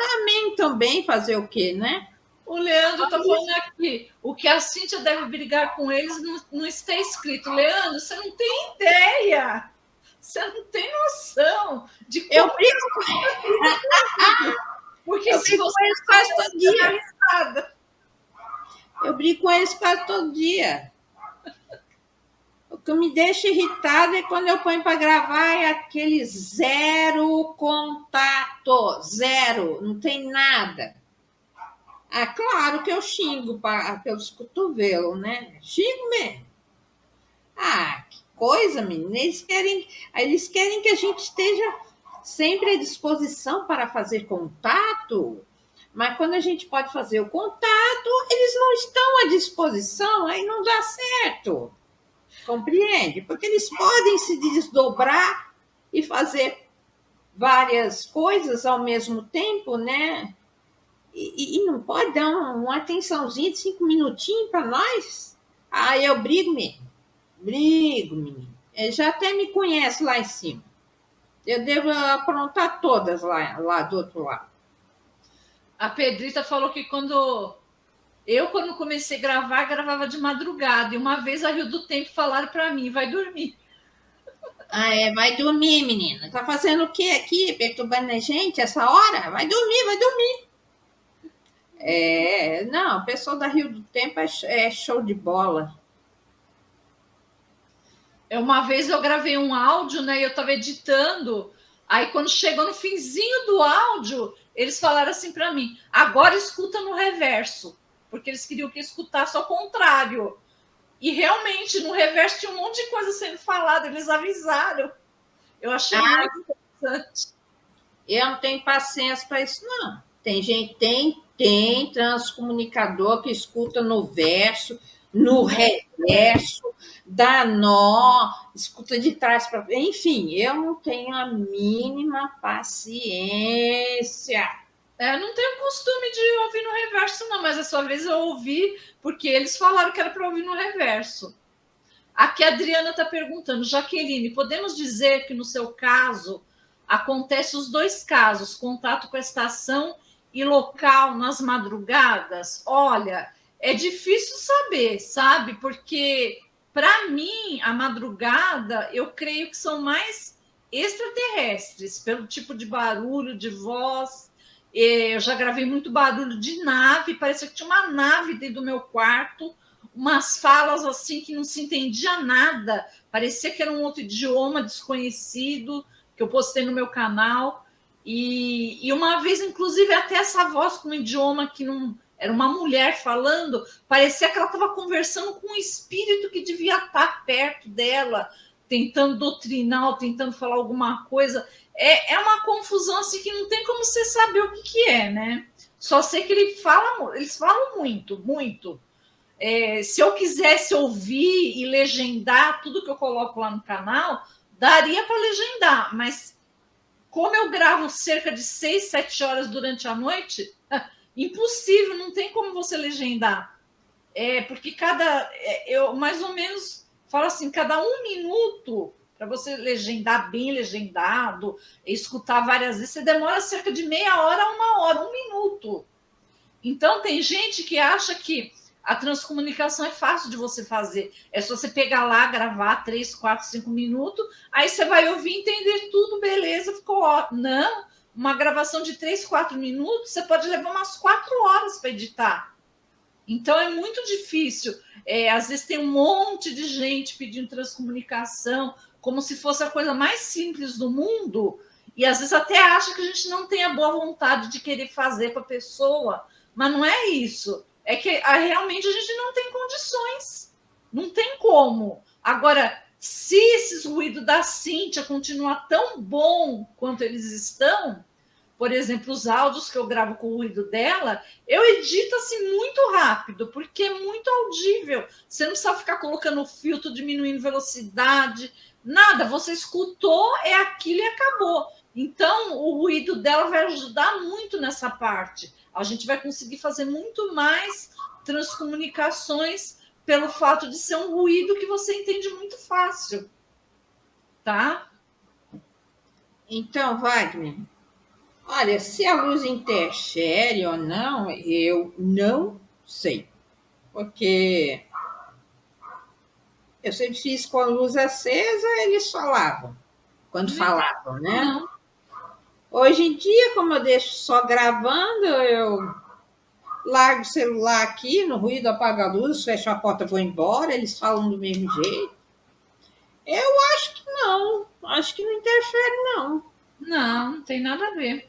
também fazer o quê, né? O Leandro está falando aqui. O que a Cíntia deve brigar com eles não está escrito. Leandro, você não tem ideia. Você não tem noção de Eu como brigo, porque eu se brigo você com eles quase soubesse todo dia. nada. Eu brigo com eles quase todo dia. O que me deixa irritada é quando eu ponho para gravar é aquele zero contato, zero, não tem nada. Ah, claro que eu xingo pelos cotovelos, né? Xingo mesmo. Ah, que coisa, menina. Eles querem que a gente esteja sempre à disposição para fazer contato, mas quando a gente pode fazer o contato, eles não estão à disposição, aí não dá certo. Compreende? Porque eles podem se desdobrar e fazer várias coisas ao mesmo tempo, né? E não pode dar uma atençãozinha de 5 minutinhos para nós? Ah, eu brigo mesmo. Brigo, menino. Ele já até me conhece lá em cima. Eu devo aprontar todas lá do outro lado. A Pedrita falou que quando comecei a gravar, gravava de madrugada. E uma vez a Rio do Tempo falaram para mim, vai dormir. Ah, vai dormir, menina. Tá fazendo o quê aqui? Perturbando a gente essa hora? Vai dormir, vai dormir. Não, o pessoal da Rio do Tempo é show de bola. Uma vez eu gravei um áudio, né? E eu estava editando. Aí, quando chegou no finzinho do áudio, eles falaram assim para mim: agora escuta no reverso. Porque eles queriam que eu escutasse ao contrário. E realmente, no reverso tinha um monte de coisa sendo falada, eles avisaram. Eu achei muito interessante. Eu não tenho paciência para isso, não. Tem gente, tem transcomunicador que escuta no verso, no reverso, dá nó, escuta de trás para frente. Enfim, eu não tenho a mínima paciência. Não tenho costume de ouvir no reverso, não, mas dessa vez eu ouvi porque eles falaram que era para ouvir no reverso. Aqui a Adriana está perguntando, Jaqueline, podemos dizer que no seu caso acontece os dois casos, contato com a estação e local nas madrugadas? Olha, é difícil saber, sabe? Porque para mim a madrugada eu creio que são mais extraterrestres, pelo tipo de barulho, de voz. Eu já gravei muito barulho de nave, parecia que tinha uma nave dentro do meu quarto, umas falas assim que não se entendia nada, parecia que era um outro idioma desconhecido, que eu postei no meu canal. E uma vez, inclusive, até essa voz com um idioma que não era uma mulher falando, parecia que ela estava conversando com um espírito que devia estar perto dela, tentando doutrinar, tentando falar alguma coisa. É uma confusão assim que não tem como você saber o que é, né? Só sei que eles falam muito, muito. Se eu quisesse ouvir e legendar tudo que eu coloco lá no canal, daria para legendar, mas como eu gravo cerca de 6, 7 horas durante a noite, impossível, não tem como você legendar. Porque eu mais ou menos falo assim, cada 1 minuto, para você legendar bem legendado, escutar várias vezes, você demora cerca de meia hora a 1 hora, 1 minuto. Então, tem gente que acha que a transcomunicação é fácil de você fazer. É só você pegar lá, gravar 3, 4, 5 minutos, aí você vai ouvir, entender tudo, beleza, ficou ótimo. Não, uma gravação de 3, 4 minutos, você pode levar umas 4 horas para editar. Então, é muito difícil. Às vezes tem um monte de gente pedindo transcomunicação, como se fosse a coisa mais simples do mundo, e às vezes até acha que a gente não tem a boa vontade de querer fazer para a pessoa, mas não é isso. É que realmente a gente não tem condições. Não tem como. Agora, se esses ruídos da Cíntia continuar tão bom quanto eles estão, por exemplo, os áudios que eu gravo com o ruído dela, eu edito assim muito rápido, porque é muito audível. Você não precisa ficar colocando filtro, diminuindo velocidade, nada. Você escutou, é aquilo e acabou. Então, o ruído dela vai ajudar muito nessa parte. A gente vai conseguir fazer muito mais transcomunicações pelo fato de ser um ruído que você entende muito fácil. Tá? Então, Wagner, olha, se a luz interfere ou não, eu não sei. Porque eu sempre fiz com a luz acesa, eles falavam, quando falavam, né? Não. Hoje em dia, como eu deixo só gravando, eu largo o celular aqui, no ruído, apago a luz, fecho a porta, vou embora, eles falam do mesmo jeito. Eu acho que não, acho que não interfere, não. Não, não tem nada a ver.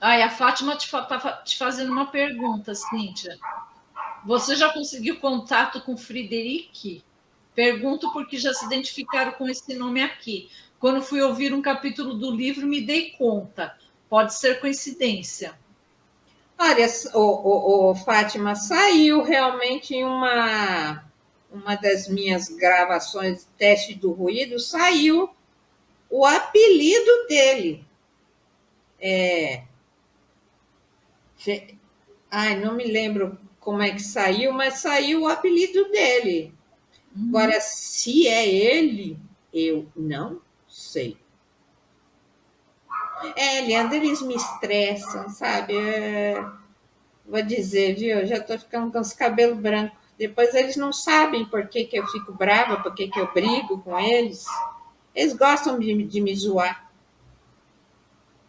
A Fátima está te fazendo uma pergunta, Cíntia. Você já conseguiu contato com Frederic? Pergunto porque já se identificaram com esse nome aqui. Quando fui ouvir um capítulo do livro, me dei conta. Pode ser coincidência. Olha, o Fátima, saiu realmente em uma das minhas gravações, teste do ruído, saiu o apelido dele. Ai, não me lembro como é que saiu, mas saiu o apelido dele. Agora, se é ele, eu não sei. Leandro, eles me estressam, sabe? Vou dizer, viu? Eu já estou ficando com os cabelos brancos. Depois eles não sabem por que, que eu fico brava, por que, que eu brigo com eles. Eles gostam de me zoar.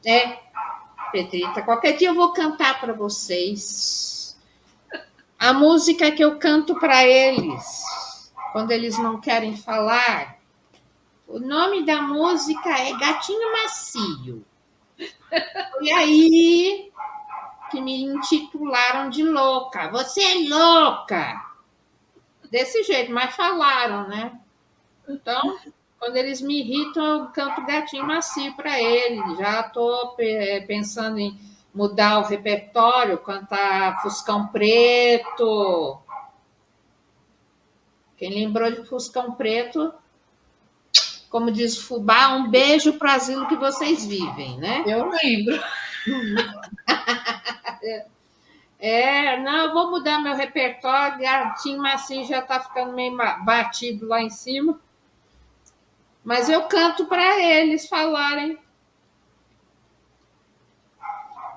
É, Petrita, qualquer dia eu vou cantar para vocês a música que eu canto para eles, quando eles não querem falar. O nome da música é Gatinho Macio. E aí que me intitularam de louca. Você é louca! Desse jeito, mas falaram, né? Então, quando eles me irritam, eu canto Gatinho Macio para eles. Já estou pensando em mudar o repertório, cantar Fuscão Preto. Quem lembrou de Fuscão Preto, como diz o Fubá, um beijo para o asilo que vocês vivem, né? Eu lembro. Não, eu vou mudar meu repertório, Gatinho Macio já está ficando meio batido lá em cima. Mas eu canto para eles falarem.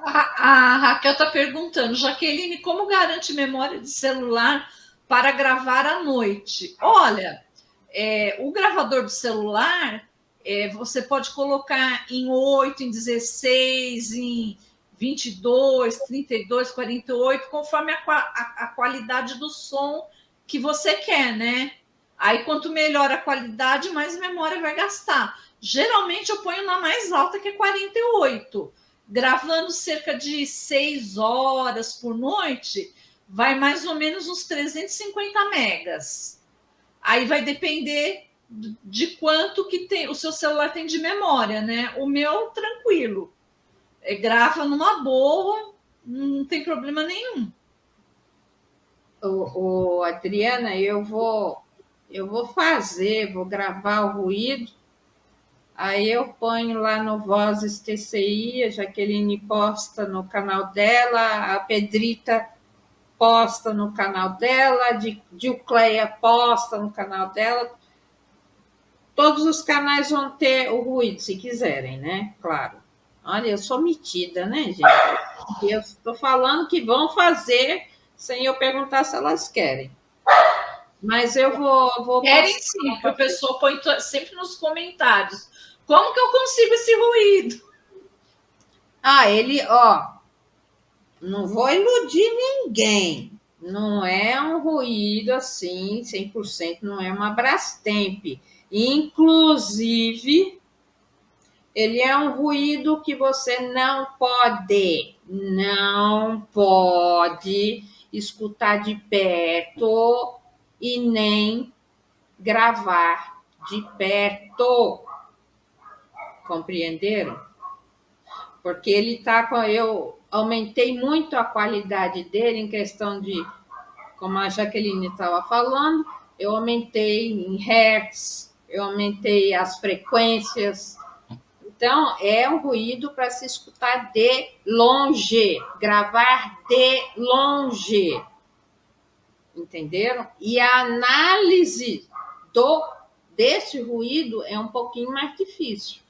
A Raquel está perguntando, Jaqueline, como garante memória de celular para gravar à noite? Olha, o gravador do celular, você pode colocar em 8, em 16, em 22, 32, 48, conforme a qualidade do som que você quer, né? Aí, quanto melhor a qualidade, mais memória vai gastar. Geralmente, eu ponho na mais alta, que é 48. Gravando cerca de 6 horas por noite, vai mais ou menos uns 350 megas. Aí vai depender de quanto que o seu celular tem de memória, né? O meu, tranquilo. Grava numa boa, não tem problema nenhum. Adriana, vou gravar o ruído, aí eu ponho lá no Vozes TCI, a Jaqueline posta no canal dela, a Pedrita posta no canal dela, a Dilcleia posta no canal dela. Todos os canais vão ter o ruído, se quiserem, né? Claro. Olha, eu sou metida, né, gente? Eu estou falando que vão fazer sem eu perguntar se elas querem. Mas eu vou Querem sim, porque o pessoal põe sempre nos comentários. Como que eu consigo esse ruído? Não vou iludir ninguém. Não é um ruído assim, 100%, não é uma Brastemp. Inclusive, ele é um ruído que você não pode escutar de perto e nem gravar de perto. Compreenderam? Porque ele tá com. Eu aumentei muito a qualidade dele em questão de, como a Jaqueline estava falando, eu aumentei em hertz, eu aumentei as frequências. Então, é um ruído para se escutar de longe, gravar de longe. Entenderam? E a análise desse ruído é um pouquinho mais difícil.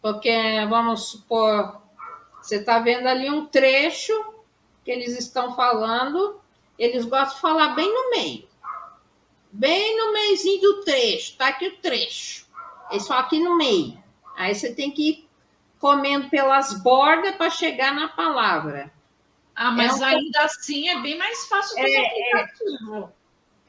Porque, vamos supor, você está vendo ali um trecho que eles estão falando, eles gostam de falar bem no meio. Bem no meiozinho do trecho, tá aqui o trecho. É só aqui no meio. Aí você tem que ir comendo pelas bordas para chegar na palavra. Mas ainda assim é bem mais fácil do aplicativo.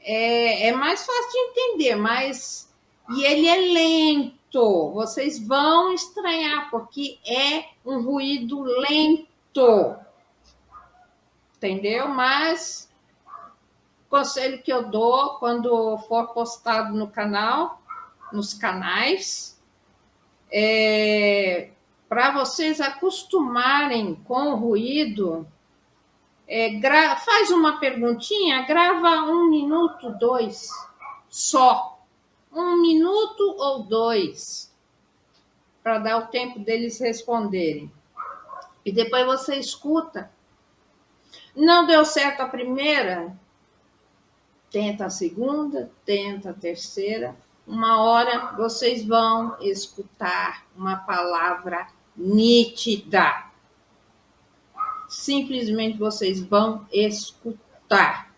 É mais fácil de entender, mas. E ele é lento. Vocês vão estranhar, porque é um ruído lento. Entendeu? Mas o conselho que eu dou quando for postado no canal, nos canais, para vocês acostumarem com o ruído, faz uma perguntinha, grava 1 minuto, 2, só. 1 minuto ou 2, para dar o tempo deles responderem. E depois você escuta. Não deu certo a primeira? Tenta a segunda, tenta a terceira. Uma hora vocês vão escutar uma palavra nítida. Simplesmente vocês vão escutar.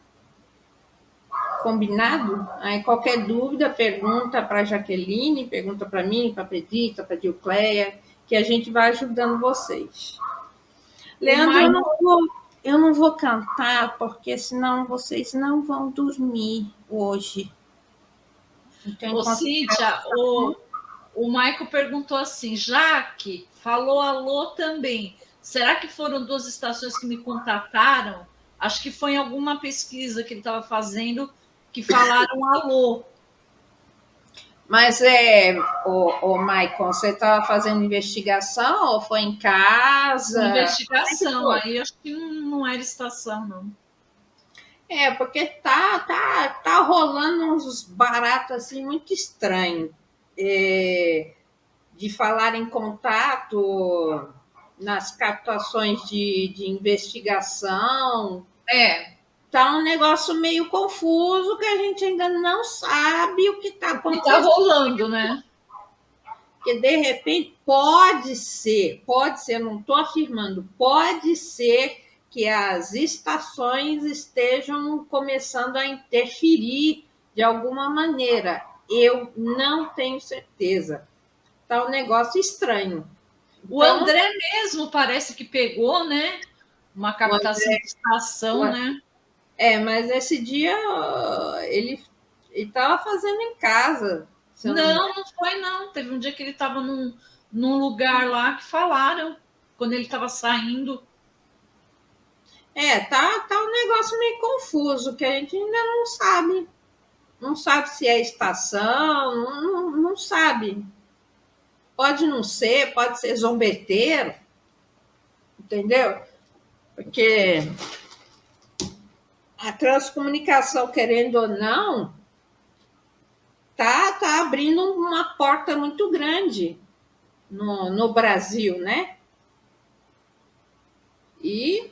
Combinado? Aí qualquer dúvida, pergunta para a Jaqueline, pergunta para mim, para a Pedrita, para a Dilcleia, que a gente vai ajudando vocês. Leandro, eu não vou cantar, porque senão vocês não vão dormir hoje. Ô, Cíntia, o Maico perguntou assim, Jaque, falou alô também. Será que foram 2 estações que me contataram? Acho que foi em alguma pesquisa que ele estava fazendo que falaram alô. Mas, Maicon, você estava fazendo investigação ou foi em casa? Investigação, aí acho que não era estação, não. Porque tá rolando uns baratos assim muito estranhos. De falar em contato nas captações de investigação. Tá um negócio meio confuso que a gente ainda não sabe o que está acontecendo. Está rolando, né? Porque, de repente, pode ser, não estou afirmando, pode ser que as estações estejam começando a interferir de alguma maneira. Eu não tenho certeza. Está um negócio estranho. O André mesmo parece que pegou, né? Uma captação de estação, né? Mas esse dia ele estava fazendo em casa. Não foi, não. Teve um dia que ele estava num lugar lá que falaram, quando ele estava saindo. Tá um negócio meio confuso, que a gente ainda não sabe. Não sabe se é estação, não sabe. Pode não ser, pode ser zombeteiro, entendeu? Porque a transcomunicação, querendo ou não, tá abrindo uma porta muito grande no Brasil, né? E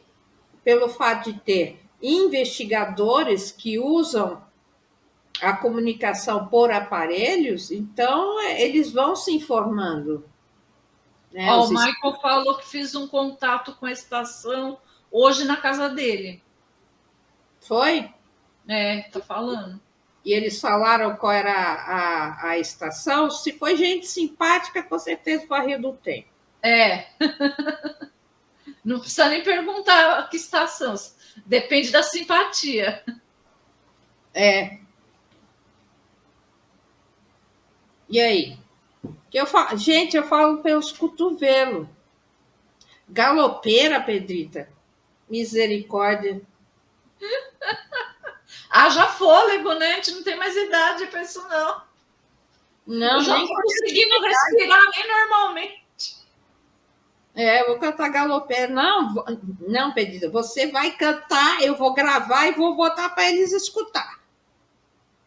pelo fato de ter investigadores que usam a comunicação por aparelhos, então eles vão se informando. Né? O Michael falou que fiz um contato com a estação hoje na casa dele. Foi? Tá falando. E eles falaram qual era a estação. Se foi gente simpática, com certeza foi a Rio do Tempo. Não precisa nem perguntar que estação. Depende da simpatia. E aí? Gente, eu falo pelos cotovelos. Galopeira, Pedrita. Misericórdia. Haja fôlego, né? A gente não tem mais idade para isso, não. Não, eu já não estou conseguindo respirar nem normalmente. Eu vou cantar galopeira. Não, Pedrita, você vai cantar, eu vou gravar e vou botar para eles escutar.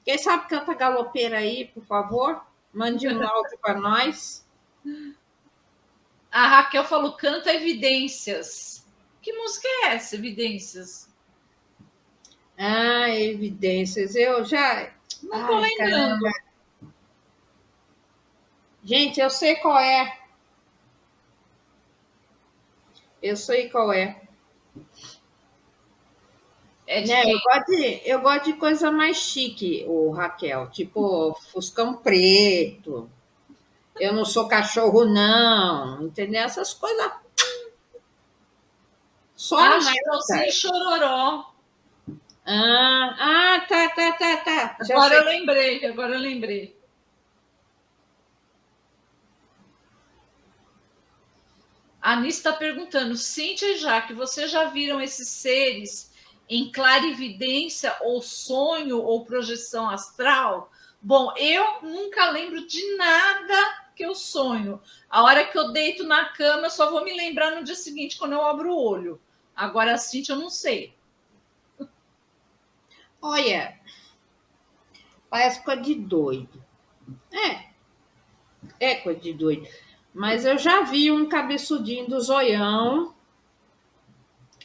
Quem sabe canta galopeira aí, por favor? Mande um áudio para nós. A Raquel falou, canta Evidências. Que música é essa, Evidências? Evidências. Eu já... Não estou lembrando. Caramba. Gente, eu sei qual é. Eu sei qual é. Eu gosto de coisa mais chique, Raquel. Tipo, Fuscão Preto. Eu não sou cachorro, não. Entendeu? Essas coisas. Só Chitãozinho e Chororó. Tá. Agora eu lembrei. A Anice está perguntando, Cíntia e Jaque, vocês já viram esses seres em clarividência ou sonho ou projeção astral? Bom, eu nunca lembro de nada que eu sonho. A hora que eu deito na cama, eu só vou me lembrar no dia seguinte, quando eu abro o olho. Agora, a Cíntia, eu não sei. Olha, parece coisa de doido. É coisa de doido. Mas eu já vi um cabeçudinho do zoião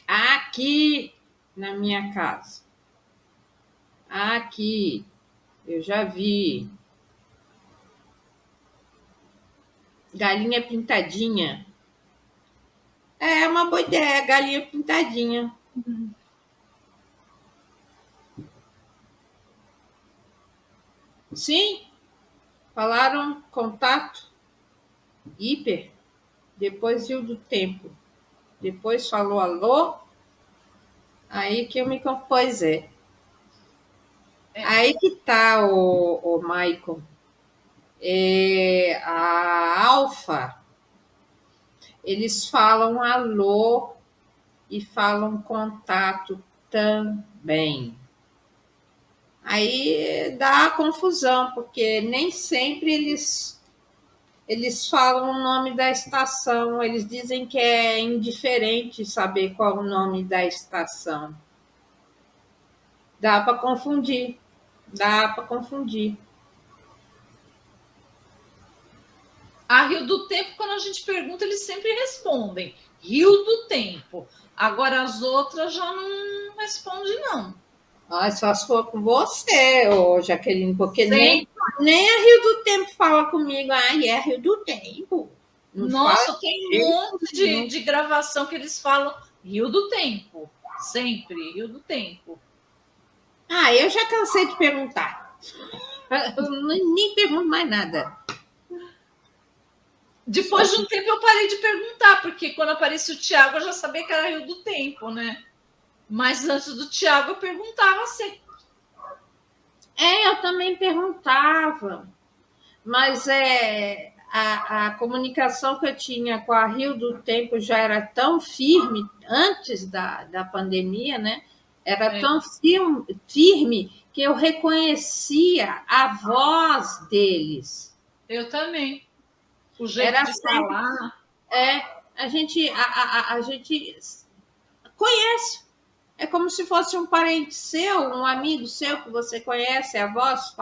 aqui na minha casa. Aqui, eu já vi. Galinha pintadinha. É uma boa ideia, galinha pintadinha. Sim, falaram contato, hiper, depois viu do tempo. Depois falou alô, aí que eu me... Pois é. Aí que tá o Maicon. A Alfa, eles falam alô e falam contato também. Aí dá confusão, porque nem sempre eles falam o nome da estação, eles dizem que é indiferente saber qual o nome da estação. Dá para confundir, dá para confundir. A Rio do Tempo, quando a gente pergunta, eles sempre respondem. Rio do Tempo. Agora, as outras já não respondem, não. Só se for com você, Jaqueline, porque nem a Rio do Tempo fala comigo. É Rio do Tempo. Não Nossa, tem um monte de gravação que eles falam Rio do Tempo. Sempre, Rio do Tempo. Eu já cansei de perguntar. Eu nem pergunto mais nada. Depois de um tempo eu parei de perguntar, porque quando aparecia o Tiago, eu já sabia que era Rio do Tempo, né? Mas antes do Tiago eu perguntava sempre. Eu também perguntava. Mas a comunicação que eu tinha com a Rio do Tempo já era tão firme antes da pandemia, né? Era tão firme que eu reconhecia a voz deles. Eu também. O jeito de falar. A gente conhece. É como se fosse um parente seu, um amigo seu que você conhece, a voz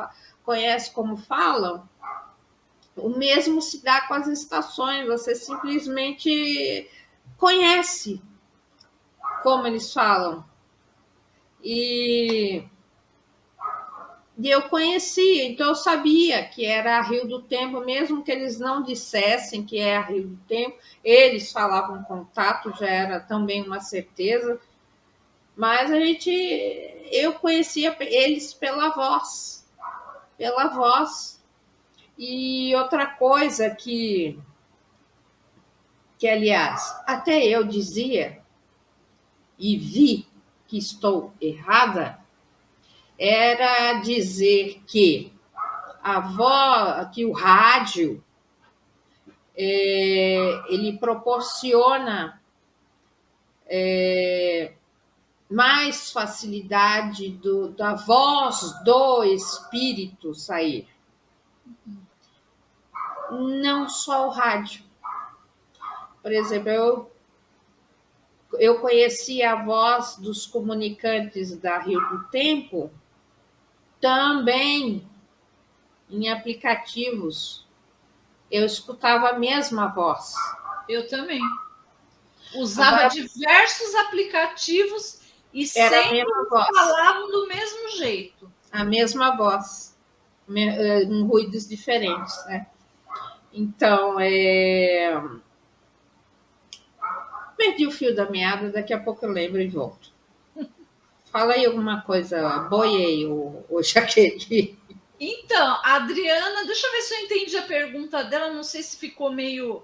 conhece como falam. O mesmo se dá com as estações, você simplesmente conhece como eles falam. E eu conhecia, então eu sabia que era a Rio do Tempo, mesmo que eles não dissessem que é a Rio do Tempo, eles falavam contato, já era também uma certeza, mas eu conhecia eles pela voz. E outra coisa que aliás, até eu dizia e vi que estou errada, era dizer que que o rádio ele proporciona mais facilidade da voz do espírito sair. Não só o rádio. Por exemplo, eu conheci a voz dos comunicantes da Rio do Tempo também em aplicativos. Eu escutava a mesma voz. Eu também. Usava diversos aplicativos e sempre falavam do mesmo jeito. A mesma voz, em ruídos diferentes, né? Então, perdi o fio da meada, daqui a pouco eu lembro e volto. Fala aí alguma coisa, boiei, o Jaqueline. Então, a Adriana, deixa eu ver se eu entendi a pergunta dela, não sei se ficou meio...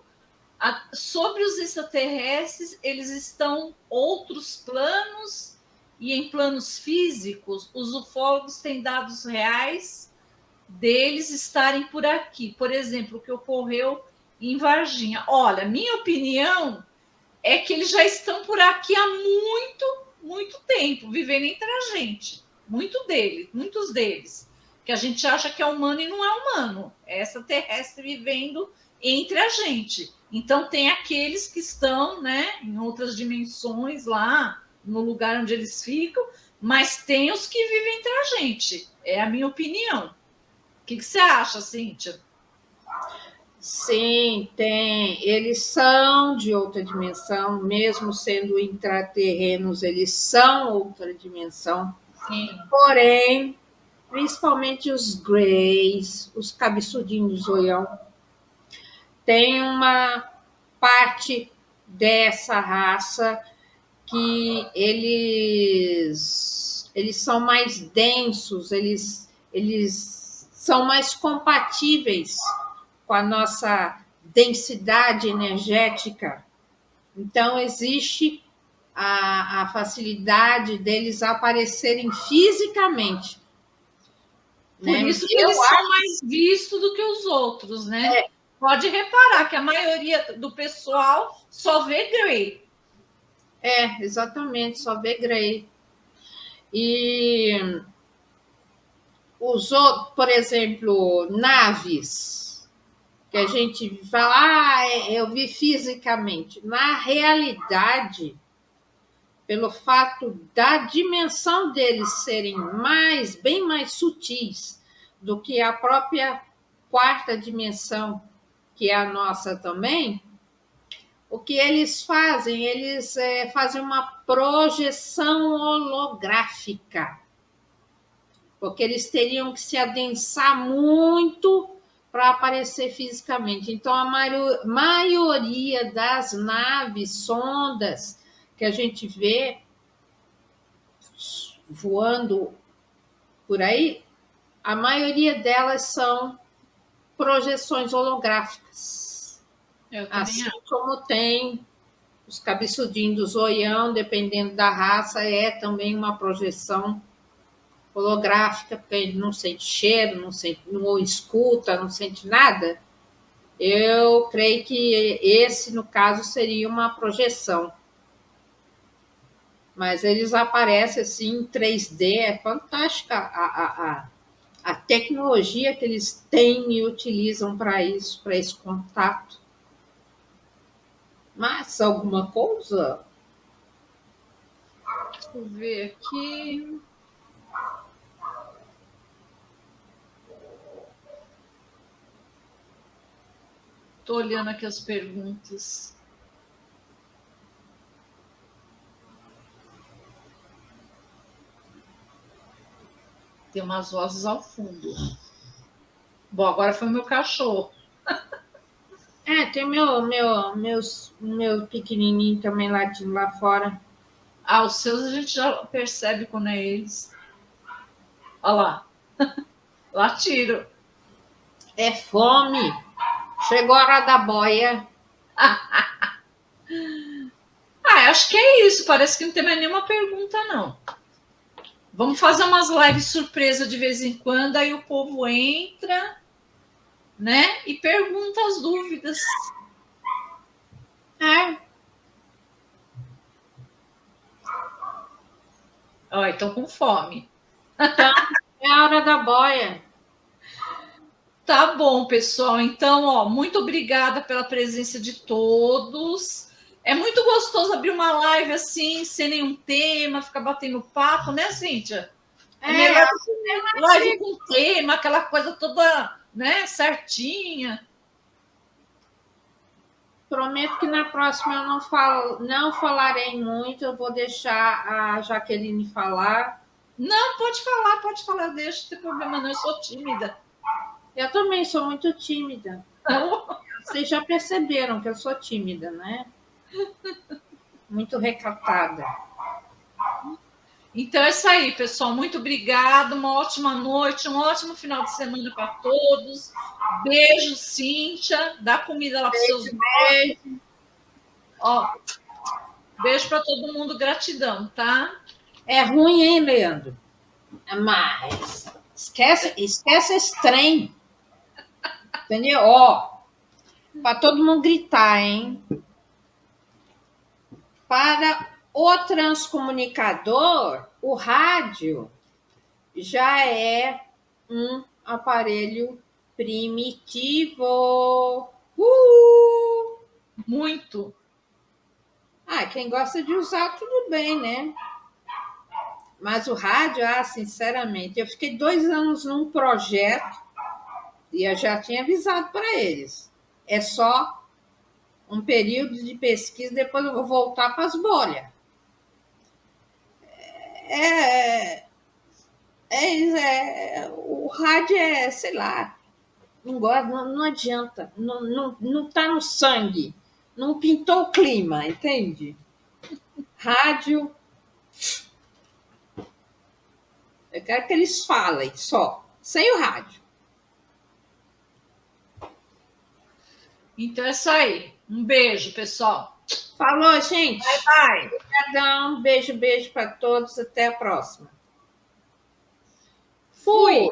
Sobre os extraterrestres, eles estão outros planos e em planos físicos, os ufólogos têm dados reais deles estarem por aqui. Por exemplo, o que ocorreu em Varginha. Olha, minha opinião é que eles já estão por aqui há muito tempo, vivendo entre a gente. Muitos deles. Que a gente acha que é humano e não é humano. É extraterrestre vivendo entre a gente. Então, tem aqueles que estão, né, em outras dimensões lá, no lugar onde eles ficam, mas tem os que vivem entre a gente. É a minha opinião. O que você acha, Cíntia? Sim, tem. Eles são de outra dimensão, mesmo sendo intraterrenos, eles são outra dimensão. Sim. Porém, principalmente os greys, os cabeçudinhos do zoião, tem uma parte dessa raça que eles são mais densos, eles são mais compatíveis com a nossa densidade energética. Então, existe a facilidade deles aparecerem fisicamente. Por isso que eles são mais vistos do que os outros, né? Pode reparar que a maioria do pessoal só vê grey. Exatamente, só vê grey. E os outros, por exemplo, naves, que a gente fala, eu vi fisicamente. Na realidade, pelo fato da dimensão deles serem bem mais sutis do que a própria quarta dimensão, que é a nossa também, o que eles fazem? Eles fazem uma projeção holográfica, porque eles teriam que se adensar muito para aparecer fisicamente. Então, a maioria das naves, sondas que a gente vê voando por aí, a maioria delas são projeções holográficas. Assim como tem os cabeçudinhos do zoião, dependendo da raça, é também uma projeção holográfica, porque ele não sente cheiro, não escuta, não sente nada. Eu creio que esse, no caso, seria uma projeção. Mas eles aparecem assim em 3D, é fantástica a tecnologia que eles têm e utilizam para isso, para esse contato. Mas alguma coisa? Deixa eu ver aqui. Estou olhando aqui as perguntas. Tem umas vozes ao fundo. Bom, agora foi o meu cachorro. Tem meu pequenininho também latindo lá fora. Os seus a gente já percebe quando é eles. Olha lá. Latiram. É fome. Chegou a hora da boia. Acho que é isso. Parece que não tem mais nenhuma pergunta, não. Vamos fazer umas lives surpresa de vez em quando, aí o povo entra, né? E pergunta as dúvidas. Estão com fome. Então, é a hora da boia. Tá bom, pessoal. Então, muito obrigada pela presença de todos. É muito gostoso abrir uma live assim, sem nenhum tema, ficar batendo papo, né, Cíntia? É melhor live com tema, aquela coisa toda, né, certinha. Prometo que na próxima eu não falarei muito, eu vou deixar a Jaqueline falar. Não, pode falar, deixa, não tem problema não, eu sou tímida. Eu também sou muito tímida. Vocês já perceberam que eu sou tímida, né? Muito recatada. Então é isso aí, pessoal. Muito obrigada, uma ótima noite, um ótimo final de semana para todos. Beijo, Cíntia. Dá comida lá para os seus beijo. Beijo para todo mundo, gratidão, tá? É ruim, hein, Leandro? Mas esquece esse trem. Entendeu? Para todo mundo gritar, hein? Para o transcomunicador, o rádio já é um aparelho primitivo. Muito. Quem gosta de usar, tudo bem, né? Mas o rádio, sinceramente, eu fiquei 2 anos num projeto e eu já tinha avisado para eles. É só um período de pesquisa, depois eu vou voltar para as bolhas. O rádio sei lá, não gosta, não adianta, não tá no sangue, não pintou o clima, entende? Rádio, eu quero que eles falem só, sem o rádio. Então é isso aí. Um beijo, pessoal. Falou, gente. Bye, bye. Obrigadão, beijo para todos, até a próxima. Fui.